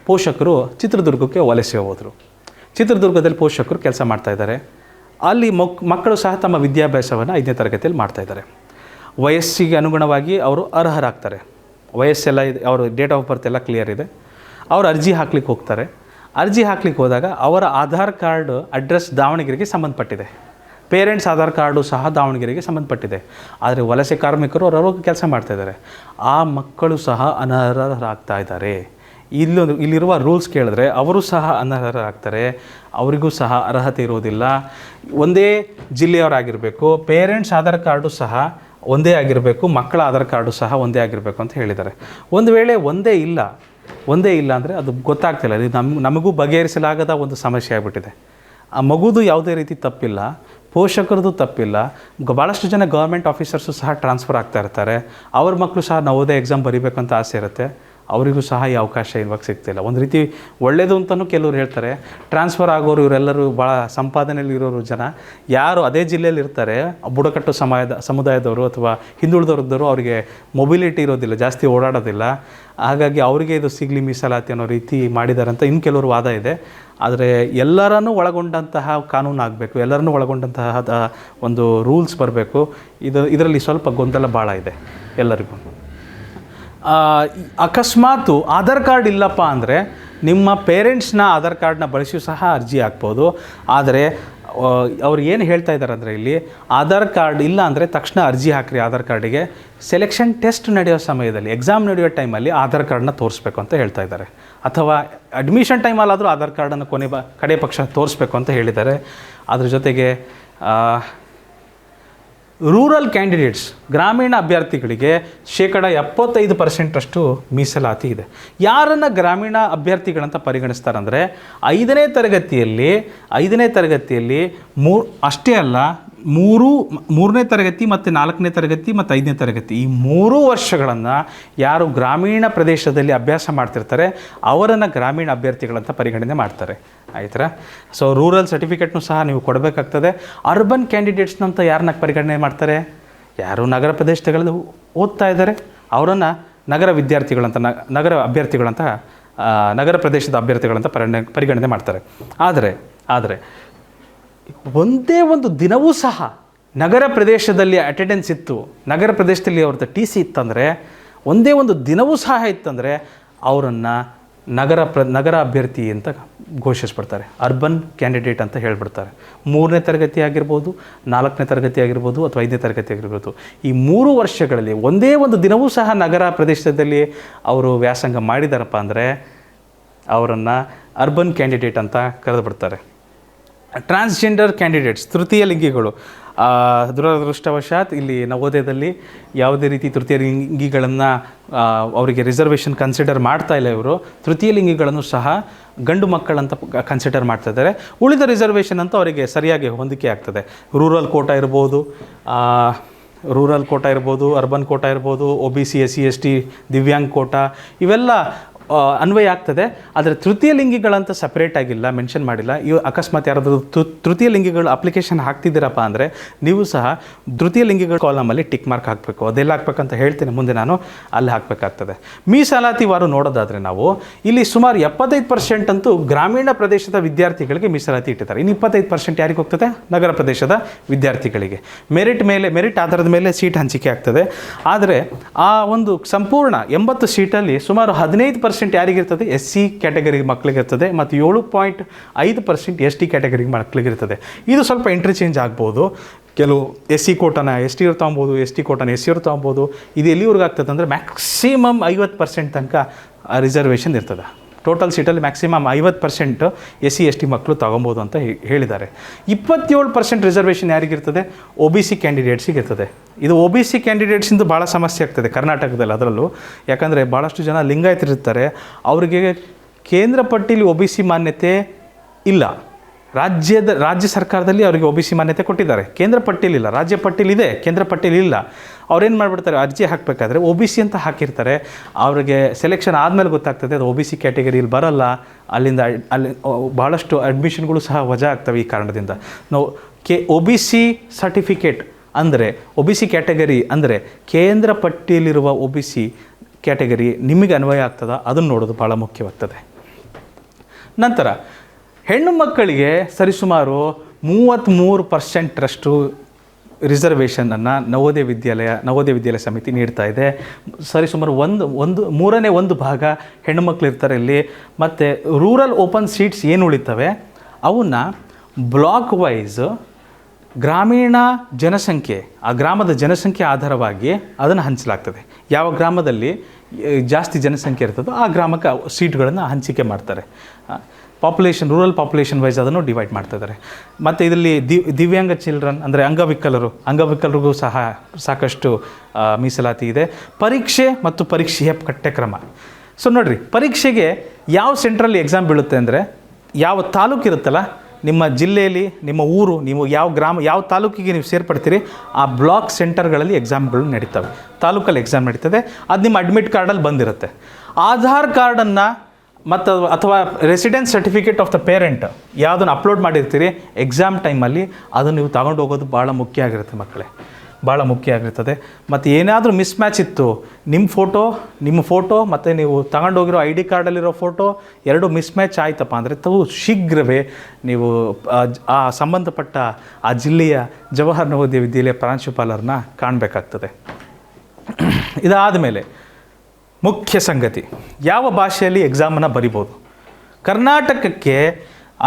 ಪೋಷಕರು ಚಿತ್ರದುರ್ಗಕ್ಕೆ ವಲಸೆ ಹೋದರು, ಚಿತ್ರದುರ್ಗದಲ್ಲಿ ಪೋಷಕರು ಕೆಲಸ ಮಾಡ್ತಾಯಿದ್ದಾರೆ, ಅಲ್ಲಿ ಮಕ್ಕಳು ಸಹ ತಮ್ಮ ವಿದ್ಯಾಭ್ಯಾಸವನ್ನು 5ನೇ ತರಗತಿಯಲ್ಲಿ ಮಾಡ್ತಾಯಿದ್ದಾರೆ. ವಯಸ್ಸಿಗೆ ಅನುಗುಣವಾಗಿ ಅವರು ಅರ್ಹರಾಗ್ತಾರೆ, ವಯಸ್ಸೆಲ್ಲ ಇದೆ, ಅವರು ಡೇಟ್ ಆಫ್ ಬರ್ತ್ ಎಲ್ಲ ಕ್ಲಿಯರ್ ಇದೆ, ಅವರು ಅರ್ಜಿ ಹಾಕ್ಲಿಕ್ಕೆ ಹೋಗ್ತಾರೆ. ಅರ್ಜಿ ಹಾಕ್ಲಿಕ್ಕೆ ಹೋದಾಗ ಅವರ ಆಧಾರ್ ಕಾರ್ಡ್ ಅಡ್ರೆಸ್ ದಾವಣಗೆರೆಗೆ ಸಂಬಂಧಪಟ್ಟಿದೆ, ಪೇರೆಂಟ್ಸ್ ಆಧಾರ್ ಕಾರ್ಡು ಸಹ ದಾವಣಗೆರೆಗೆ ಸಂಬಂಧಪಟ್ಟಿದೆ. ಆದರೆ ವಲಸೆ ಕಾರ್ಮಿಕರು ಅವರವ್ರಿಗೆ ಕೆಲಸ ಮಾಡ್ತಾಯಿದ್ದಾರೆ, ಆ ಮಕ್ಕಳು ಸಹ ಅನರ್ಹರಾಗ್ತಾ ಇದ್ದಾರೆ. ಇಲ್ಲಿರುವ ರೂಲ್ಸ್ ಕೇಳಿದ್ರೆ ಅವರು ಸಹ ಅನರ್ಹರಾಗ್ತಾರೆ, ಅವರಿಗೂ ಸಹ ಅರ್ಹತೆ ಇರೋದಿಲ್ಲ. ಒಂದೇ ಜಿಲ್ಲೆಯವರಾಗಿರಬೇಕು, ಪೇರೆಂಟ್ಸ್ ಆಧಾರ್ ಕಾರ್ಡು ಸಹ ಒಂದೇ ಆಗಿರಬೇಕು, ಮಕ್ಕಳ ಆಧಾರ್ ಕಾರ್ಡು ಸಹ ಒಂದೇ ಆಗಿರಬೇಕು ಅಂತ ಹೇಳಿದ್ದಾರೆ. ಒಂದು ವೇಳೆ ಒಂದೇ ಇಲ್ಲ ಅಂದರೆ ಅದು ಗೊತ್ತಾಗ್ತಿಲ್ಲ, ಇದು ನಮಗೂ ಬಗೆಹರಿಸಲಾಗದ ಒಂದು ಸಮಸ್ಯೆ ಆಗಿಬಿಟ್ಟಿದೆ. ಆ ಮಗುದು ಯಾವುದೇ ರೀತಿ ತಪ್ಪಿಲ್ಲ, ಪೋಷಕರದ್ದು ತಪ್ಪಿಲ್ಲ, ಭಾಳಷ್ಟು ಜನ ಗೌರ್ಮೆಂಟ್ ಆಫೀಸರ್ಸು ಸಹ ಟ್ರಾನ್ಸ್ಫರ್ ಆಗ್ತಾ ಇರ್ತಾರೆ, ಅವ್ರ ಮಕ್ಕಳು ಸಹ ನವೋದಯ ಎಕ್ಸಾಮ್ ಬರೀಬೇಕಂತ ಆಸೆ ಇರುತ್ತೆ, ಅವರಿಗೂ ಸಹ ಈ ಅವಕಾಶ ಇವಾಗ ಸಿಗ್ತಿಲ್ಲ. ಒಂದು ರೀತಿ ಒಳ್ಳೆಯದು ಅಂತಲೂ ಕೆಲವರು ಹೇಳ್ತಾರೆ. ಟ್ರಾನ್ಸ್ಫರ್ ಆಗೋರು ಇವರೆಲ್ಲರೂ ಭಾಳ ಸಂಪಾದನೆಯಲ್ಲಿ ಇರೋರು ಜನ, ಯಾರು ಅದೇ ಜಿಲ್ಲೆಯಲ್ಲಿ ಇರ್ತಾರೆ, ಬುಡಕಟ್ಟು ಸಮುದಾಯದವರು ಅಥವಾ ಹಿಂದುಳಿದವ್ರದ್ದವರು, ಅವರಿಗೆ ಮೊಬಿಲಿಟಿ ಇರೋದಿಲ್ಲ, ಜಾಸ್ತಿ ಓಡಾಡೋದಿಲ್ಲ, ಹಾಗಾಗಿ ಅವರಿಗೆ ಇದು ಸಿಗಲಿ ಮೀಸಲಾತಿ ಅನ್ನೋ ರೀತಿ ಮಾಡಿದ್ದಾರೆ ಅಂತ ಇನ್ನು ಕೆಲವರು ವಾದ ಇದೆ. ಆದರೆ ಎಲ್ಲರನ್ನೂ ಒಳಗೊಂಡಂತಹ ಕಾನೂನು ಆಗಬೇಕು, ಎಲ್ಲರನ್ನೂ ಒಳಗೊಂಡಂತಹ ಒಂದು ರೂಲ್ಸ್ ಬರಬೇಕು. ಇದರಲ್ಲಿ ಸ್ವಲ್ಪ ಗೊಂದಲ ಭಾಳ ಇದೆ ಎಲ್ಲರಿಗೂ. ಅಕಸ್ಮಾತು ಆಧಾರ್ ಕಾರ್ಡ್ ಇಲ್ಲಪ್ಪ ಅಂದರೆ ನಿಮ್ಮ ಪೇರೆಂಟ್ಸ್ನ ಆಧಾರ್ ಕಾರ್ಡ್ನ ಬಳಸಿಯೂ ಸಹ ಅರ್ಜಿ ಹಾಕ್ಬೋದು. ಆದರೆ ಅವ್ರು ಏನು ಹೇಳ್ತಾ ಇದ್ದಾರೆ ಅಂದರೆ, ಇಲ್ಲಿ ಆಧಾರ್ ಕಾರ್ಡ್ ಇಲ್ಲ ಅಂದರೆ ತಕ್ಷಣ ಅರ್ಜಿ ಹಾಕ್ರಿ ಆಧಾರ್ ಕಾರ್ಡಿಗೆ, ಸೆಲೆಕ್ಷನ್ ಟೆಸ್ಟ್ ನಡೆಯೋ ಸಮಯದಲ್ಲಿ, ಎಕ್ಸಾಮ್ ನಡೆಯೋ ಟೈಮಲ್ಲಿ ಆಧಾರ್ ಕಾರ್ಡನ್ನ ತೋರಿಸ್ಬೇಕು ಅಂತ ಹೇಳ್ತಾ ಇದ್ದಾರೆ, ಅಥವಾ ಅಡ್ಮಿಷನ್ ಟೈಮಲ್ಲಾದರೂ ಆಧಾರ್ ಕಾರ್ಡನ್ನು ಕಡೆ ಪಕ್ಷ ತೋರಿಸ್ಬೇಕು ಅಂತ ಹೇಳಿದ್ದಾರೆ. ಅದ್ರ ಜೊತೆಗೆ ರೂರಲ್ ಕ್ಯಾಂಡಿಡೇಟ್ಸ್, ಗ್ರಾಮೀಣ ಅಭ್ಯರ್ಥಿಗಳಿಗೆ 75% ಮೀಸಲಾತಿ ಇದೆ. ಯಾರನ್ನು ಗ್ರಾಮೀಣ ಅಭ್ಯರ್ಥಿಗಳಂತ ಪರಿಗಣಿಸ್ತಾರಂದರೆ, 5ನೇ ತರಗತಿಯಲ್ಲಿ ಅಷ್ಟೇ ಅಲ್ಲ, 3ನೇ ತರಗತಿ ಮತ್ತು 4ನೇ ತರಗತಿ ಮತ್ತು 5ನೇ ತರಗತಿ, ಈ 3 ವರ್ಷಗಳನ್ನು ಯಾರು ಗ್ರಾಮೀಣ ಪ್ರದೇಶದಲ್ಲಿ ಅಭ್ಯಾಸ ಮಾಡ್ತಿರ್ತಾರೆ ಅವರನ್ನು ಗ್ರಾಮೀಣ ಅಭ್ಯರ್ಥಿಗಳಂತ ಪರಿಗಣನೆ ಮಾಡ್ತಾರೆ. ಆಯ್ತಾ? ಸೊ ರೂರಲ್ ಸರ್ಟಿಫಿಕೇಟ್ನೂ ಸಹ ನೀವು ಕೊಡಬೇಕಾಗ್ತದೆ. ಅರ್ಬನ್ ಕ್ಯಾಂಡಿಡೇಟ್ಸ್ನಂತ ಯಾರನ್ನ ಪರಿಗಣನೆ ಮಾಡ್ತಾರೆ, ಯಾರು ನಗರ ಪ್ರದೇಶಗಳಲ್ಲಿ ಓದ್ತಾ ಇದ್ದಾರೆ ಅವರನ್ನು ನಗರ ವಿದ್ಯಾರ್ಥಿಗಳಂತ, ನಗರ ಪ್ರದೇಶದ ಅಭ್ಯರ್ಥಿಗಳಂತ ಪರಿಗಣನೆ ಮಾಡ್ತಾರೆ. ಆದರೆ ಒಂದೇ ಒಂದು ದಿನವೂ ಸಹ ನಗರ ಪ್ರದೇಶದಲ್ಲಿ ಅಟೆಂಡೆನ್ಸ್ ಇತ್ತು, ನಗರ ಪ್ರದೇಶದಲ್ಲಿ ಅವ್ರದ್ದು TC ಇತ್ತಂದರೆ, ಒಂದೇ ಒಂದು ದಿನವೂ ಸಹ ಇತ್ತಂದರೆ ಅವರನ್ನು ನಗರ ಅಭ್ಯರ್ಥಿ ಅಂತ ಘೋಷಿಸ್ಬಿಡ್ತಾರೆ, ಅರ್ಬನ್ ಕ್ಯಾಂಡಿಡೇಟ್ ಅಂತ ಹೇಳಿಬಿಡ್ತಾರೆ. 3ನೇ ತರಗತಿ ಆಗಿರ್ಬೋದು, 4ನೇ ತರಗತಿ ಆಗಿರ್ಬೋದು, ಅಥವಾ 5ನೇ ತರಗತಿ ಆಗಿರ್ಬೋದು, ಈ 3 ವರ್ಷಗಳಲ್ಲಿ ಒಂದೇ ಒಂದು ದಿನವೂ ಸಹ ನಗರ ಪ್ರದೇಶದಲ್ಲಿ ಅವರು ವ್ಯಾಸಂಗ ಮಾಡಿದಾರಪ್ಪ ಅಂದರೆ ಅವರನ್ನು ಅರ್ಬನ್ ಕ್ಯಾಂಡಿಡೇಟ್ ಅಂತ ಕರೆದು ಬಿಡ್ತಾರೆ. ಟ್ರಾನ್ಸ್ಜೆಂಡರ್ ಕ್ಯಾಂಡಿಡೇಟ್ಸ್, ತೃತೀಯ ಲಿಂಗಿಗಳು, ದುರದೃಷ್ಟವಶಾತ್ ಇಲ್ಲಿ ನವೋದಯದಲ್ಲಿ ಯಾವುದೇ ರೀತಿ ತೃತೀಯ ಲಿಂಗಿಗಳನ್ನು ಅವರಿಗೆ ರಿಸರ್ವೇಷನ್ ಕನ್ಸಿಡರ್ ಮಾಡ್ತಾ ಇಲ್ಲ. ಇವರು ತೃತೀಯ ಲಿಂಗಿಗಳನ್ನು ಸಹ ಗಂಡು ಮಕ್ಕಳಂತ ಕನ್ಸಿಡರ್ ಮಾಡ್ತಾ ಇದ್ದಾರೆ. ಉಳಿದ ರಿಸರ್ವೇಷನ್ ಅಂತ ಅವರಿಗೆ ಸರಿಯಾಗಿ ಹೊಂದಿಕೆ ಆಗ್ತದೆ. ರೂರಲ್ ಕೋಟಾ ಇರ್ಬೋದು, ಅರ್ಬನ್ ಕೋಟಾ ಇರ್ಬೋದು, OBC SC ST Divyang Kota ಇವೆಲ್ಲ ಅನ್ವಯ ಆಗ್ತದೆ. ಆದರೆ ತೃತೀಯ ಲಿಂಗಿಗಳಂತ ಸಪ್ರೇಟ್ ಆಗಿಲ್ಲ, ಮೆನ್ಷನ್ ಮಾಡಿಲ್ಲ. ಅಕಸ್ಮಾತ್ ಯಾರಾದರೂ ತೃತೀಯ ಲಿಂಗಿಗಳು ಅಪ್ಲಿಕೇಶನ್ ಹಾಕ್ತಿದ್ದೀರಪ್ಪ ಅಂದರೆ ನೀವು ಸಹ ತೃತೀಯ ಲಿಂಗಿಗಳ ಕಾಲಮಲ್ಲಿ ಟಿಕ್ ಮಾರ್ಕ್ ಹಾಕಬೇಕು. ಅದೆಲ್ಲ ಹಾಕ್ಬೇಕಂತ ಹೇಳ್ತೀನಿ ಮುಂದೆ, ನಾನು ಅಲ್ಲಿ ಹಾಕಬೇಕಾಗ್ತದೆ. ಮೀಸಲಾತಿ ವಾರು ನೋಡೋದಾದರೆ ನಾವು ಇಲ್ಲಿ ಸುಮಾರು 75% ಅಂತೂ ಗ್ರಾಮೀಣ ಪ್ರದೇಶದ ವಿದ್ಯಾರ್ಥಿಗಳಿಗೆ ಮೀಸಲಾತಿ ಇಟ್ಟಿದ್ದಾರೆ. ಇನ್ನು 25% ಯಾರಿಗೆ ಹೋಗ್ತದೆ? ನಗರ ಪ್ರದೇಶದ ವಿದ್ಯಾರ್ಥಿಗಳಿಗೆ. ಮೆರಿಟ್ ಆಧಾರದ ಮೇಲೆ ಸೀಟ್ ಹಂಚಿಕೆ ಆಗ್ತದೆ. ಆದರೆ ಆ ಒಂದು ಸಂಪೂರ್ಣ 80 ಸೀಟಲ್ಲಿ ಸುಮಾರು 15% 8% ಯಾರಿಗಿರ್ತದೆ, SC ಕ್ಯಾಟಗರಿ ಮಕ್ಕಳಿಗಿರ್ತದೆ, ಮತ್ತು 7.5% ST ಕ್ಯಾಟಗರಿ ಮಕ್ಕಳಿಗಿರ್ತದೆ. ಇದು ಸ್ವಲ್ಪ ಇಂಟರ್ಚೇಂಜ್ ಆಗ್ಬೋದು. ಕೆಲವು SC ಕೋಟನ ST ಅವ್ರು ತೊಗೊಬೋದು, ST ಕೋಟನ SC ಅವ್ರು ತೊಗೊಬೋದು. ಇದು ಎಲ್ಲಿವರೆಗೂ ಆಗ್ತದೆ ಅಂದರೆ ಮ್ಯಾಕ್ಸಿಮಮ್ 50% ತನಕ ರಿಸರ್ವೇಷನ್ ಇರ್ತದೆ. ಟೋಟಲ್ ಸೀಟಲ್ಲಿ ಮ್ಯಾಕ್ಸಿಮಮ್ 50% SC ST ಮಕ್ಕಳು ತೊಗೊಬೋದು ಅಂತ ಹೇಳಿದ್ದಾರೆ. 27% ರಿಸರ್ವೇಷನ್ ಯಾರಿಗಿರ್ತದೆ, OBC ಕ್ಯಾಂಡಿಡೇಟ್ಸಿಗೆ ಇರ್ತದೆ. ಇದು OBC ಕ್ಯಾಂಡಿಡೇಟ್ಸಿಂದ ಭಾಳ ಸಮಸ್ಯೆ ಆಗ್ತದೆ ಕರ್ನಾಟಕದಲ್ಲಿ. ಅದರಲ್ಲೂ ಯಾಕಂದರೆ ಭಾಳಷ್ಟು ಜನ ಲಿಂಗಾಯತರಿರ್ತಾರೆ, ಅವರಿಗೆ ಕೇಂದ್ರ ಪಟ್ಟಿಲಿ OBC ಮಾನ್ಯತೆ ಇಲ್ಲ. ರಾಜ್ಯ ಸರ್ಕಾರದಲ್ಲಿ ಅವರಿಗೆ OBC ಮಾನ್ಯತೆ ಕೊಟ್ಟಿದ್ದಾರೆ, ಕೇಂದ್ರ ಪಟ್ಟಿಲಿಲ್ಲ. ರಾಜ್ಯ ಪಟ್ಟಿಲಿದೆ, ಕೇಂದ್ರ ಪಟ್ಟಿಲಿಲ್ಲ. ಅವ್ರೇನು ಮಾಡಿಬಿಡ್ತಾರೆ, ಅರ್ಜಿ ಹಾಕಬೇಕಾದ್ರೆ OBC ಅಂತ ಹಾಕಿರ್ತಾರೆ. ಅವ್ರಿಗೆ ಸೆಲೆಕ್ಷನ್ ಆದಮೇಲೆ ಗೊತ್ತಾಗ್ತದೆ ಅದು OBC ಕ್ಯಾಟಗರಿಯಲ್ಲಿ ಬರೋಲ್ಲ. ಅಲ್ಲಿ ಭಾಳಷ್ಟು ಅಡ್ಮಿಷನ್ಗಳು ಸಹ ವಜಾ ಆಗ್ತವೆ ಈ ಕಾರಣದಿಂದ. ನಾವು OBC ಸರ್ಟಿಫಿಕೇಟ್ ಅಂದರೆ OBC ಕ್ಯಾಟಗರಿ ಅಂದರೆ ಕೇಂದ್ರ ಪಟ್ಟಿಯಲ್ಲಿರುವ OBC ಕ್ಯಾಟಗರಿ ನಿಮಗೆ ಅನ್ವಯ ಆಗ್ತದ, ಅದನ್ನು ನೋಡೋದು ಭಾಳ ಮುಖ್ಯವಾಗ್ತದೆ. ನಂತರ ಹೆಣ್ಣು ಮಕ್ಕಳಿಗೆ ಸರಿಸುಮಾರು 33%ರಷ್ಟು ರಿಸರ್ವೇಷನನ್ನು ನವೋದಯ ವಿದ್ಯಾಲಯ ಸಮಿತಿ ನೀಡ್ತಾ ಇದೆ. ಸರಿಸುಮಾರು ಮೂರನೇ ಒಂದು ಭಾಗ ಹೆಣ್ಣು ಮಕ್ಕಳು ಇರ್ತಾರೆ ಇಲ್ಲಿ. ಮತ್ತು ರೂರಲ್ ಓಪನ್ ಸೀಟ್ಸ್ ಏನು ಉಳಿತವೆ ಅವನ್ನ ಬ್ಲಾಕ್ ವೈಸ್ ಗ್ರಾಮೀಣ ಜನಸಂಖ್ಯೆ, ಆ ಗ್ರಾಮದ ಜನಸಂಖ್ಯೆ ಆಧಾರವಾಗಿ ಅದನ್ನು ಹಂಚಲಾಗ್ತದೆ. ಯಾವ ಗ್ರಾಮದಲ್ಲಿ ಜಾಸ್ತಿ ಜನಸಂಖ್ಯೆ ಇರ್ತದೋ ಆ ಗ್ರಾಮಕ್ಕೆ ಸೀಟ್ಗಳನ್ನು ಹಂಚಿಕೆ ಮಾಡ್ತಾರೆ. ರೂರಲ್ ಪಾಪ್ಯುಲೇಷನ್ ವೈಸ್ ಅದನ್ನು ಡಿವೈಡ್ ಮಾಡ್ತಿದ್ದಾರೆ. ಮತ್ತು ಇದರಲ್ಲಿ ದಿವ್ಯಾಂಗ ಚಿಲ್ಡ್ರನ್ ಅಂದರೆ ಅಂಗವಿಕಲರಿಗೂ ಸಹ ಸಾಕಷ್ಟು ಮೀಸಲಾತಿ ಇದೆ. ಪರೀಕ್ಷೆ ಮತ್ತು ಪರೀಕ್ಷೆಯ ಪಠ್ಯಕ್ರಮ. ಸೊ ನೋಡಿರಿ, ಪರೀಕ್ಷೆಗೆ ಯಾವ ಸೆಂಟ್ರಲ್ಲಿ ಎಕ್ಸಾಮ್ ಬೀಳುತ್ತೆ ಅಂದರೆ, ಯಾವ ತಾಲೂಕು ಇರುತ್ತಲ್ಲ ನಿಮ್ಮ ಜಿಲ್ಲೆಯಲ್ಲಿ, ನಿಮ್ಮ ಊರು, ನೀವು ಯಾವ ತಾಲೂಕಿಗೆ ನೀವು ಸೇರ್ಪಡ್ತೀರಿ ಆ ಬ್ಲಾಕ್ ಸೆಂಟರ್ಗಳಲ್ಲಿ ಎಕ್ಸಾಮ್ಗಳು ನಡೀತವೆ. ತಾಲೂಕಲ್ಲಿ ಎಕ್ಸಾಮ್ ನಡೀತದೆ. ಅದು ನಿಮ್ಮ ಅಡ್ಮಿಟ್ ಕಾರ್ಡಲ್ಲಿ ಬಂದಿರುತ್ತೆ. ಆಧಾರ್ ಕಾರ್ಡನ್ನು ಮತ್ತು ಅಥವಾ residence certificate of the parent ಯಾವುದನ್ನು ಅಪ್ಲೋಡ್ ಮಾಡಿರ್ತೀರಿ ಎಕ್ಸಾಮ್ ಟೈಮಲ್ಲಿ, ಅದನ್ನು ನೀವು ತಗೊಂಡು ಹೋಗೋದು ಭಾಳ ಮುಖ್ಯ ಆಗಿರುತ್ತೆ ಮಕ್ಕಳೇ, ಭಾಳ ಮುಖ್ಯ ಆಗಿರ್ತದೆ. ಮತ್ತು ಏನಾದರೂ ಮಿಸ್ ಮ್ಯಾಚ್ ಇತ್ತು, ನಿಮ್ಮ ಫೋಟೋ ಮತ್ತು ನೀವು ತಗೊಂಡೋಗಿರೋ ID ಕಾರ್ಡಲ್ಲಿರೋ ಫೋಟೋ ಎರಡು ಮಿಸ್ ಮ್ಯಾಚ್ ಆಯ್ತಪ್ಪ ಅಂದರೆ ಶೀಘ್ರವೇ ನೀವು ಆ ಸಂಬಂಧಪಟ್ಟ ಆ ಜಿಲ್ಲೆಯ ಜವಾಹರ್ ನವೋದಯ ವಿದ್ಯಾಲಯ ಪ್ರಾಂಶುಪಾಲರನ್ನ ಕಾಣಬೇಕಾಗ್ತದೆ. ಇದಾದ ಮೇಲೆ ಮುಖ್ಯ ಸಂಗತಿ, ಯಾವ ಭಾಷೆಯಲ್ಲಿ ಎಕ್ಸಾಮನ್ನು ಬರಿಬೋದು. ಕರ್ನಾಟಕಕ್ಕೆ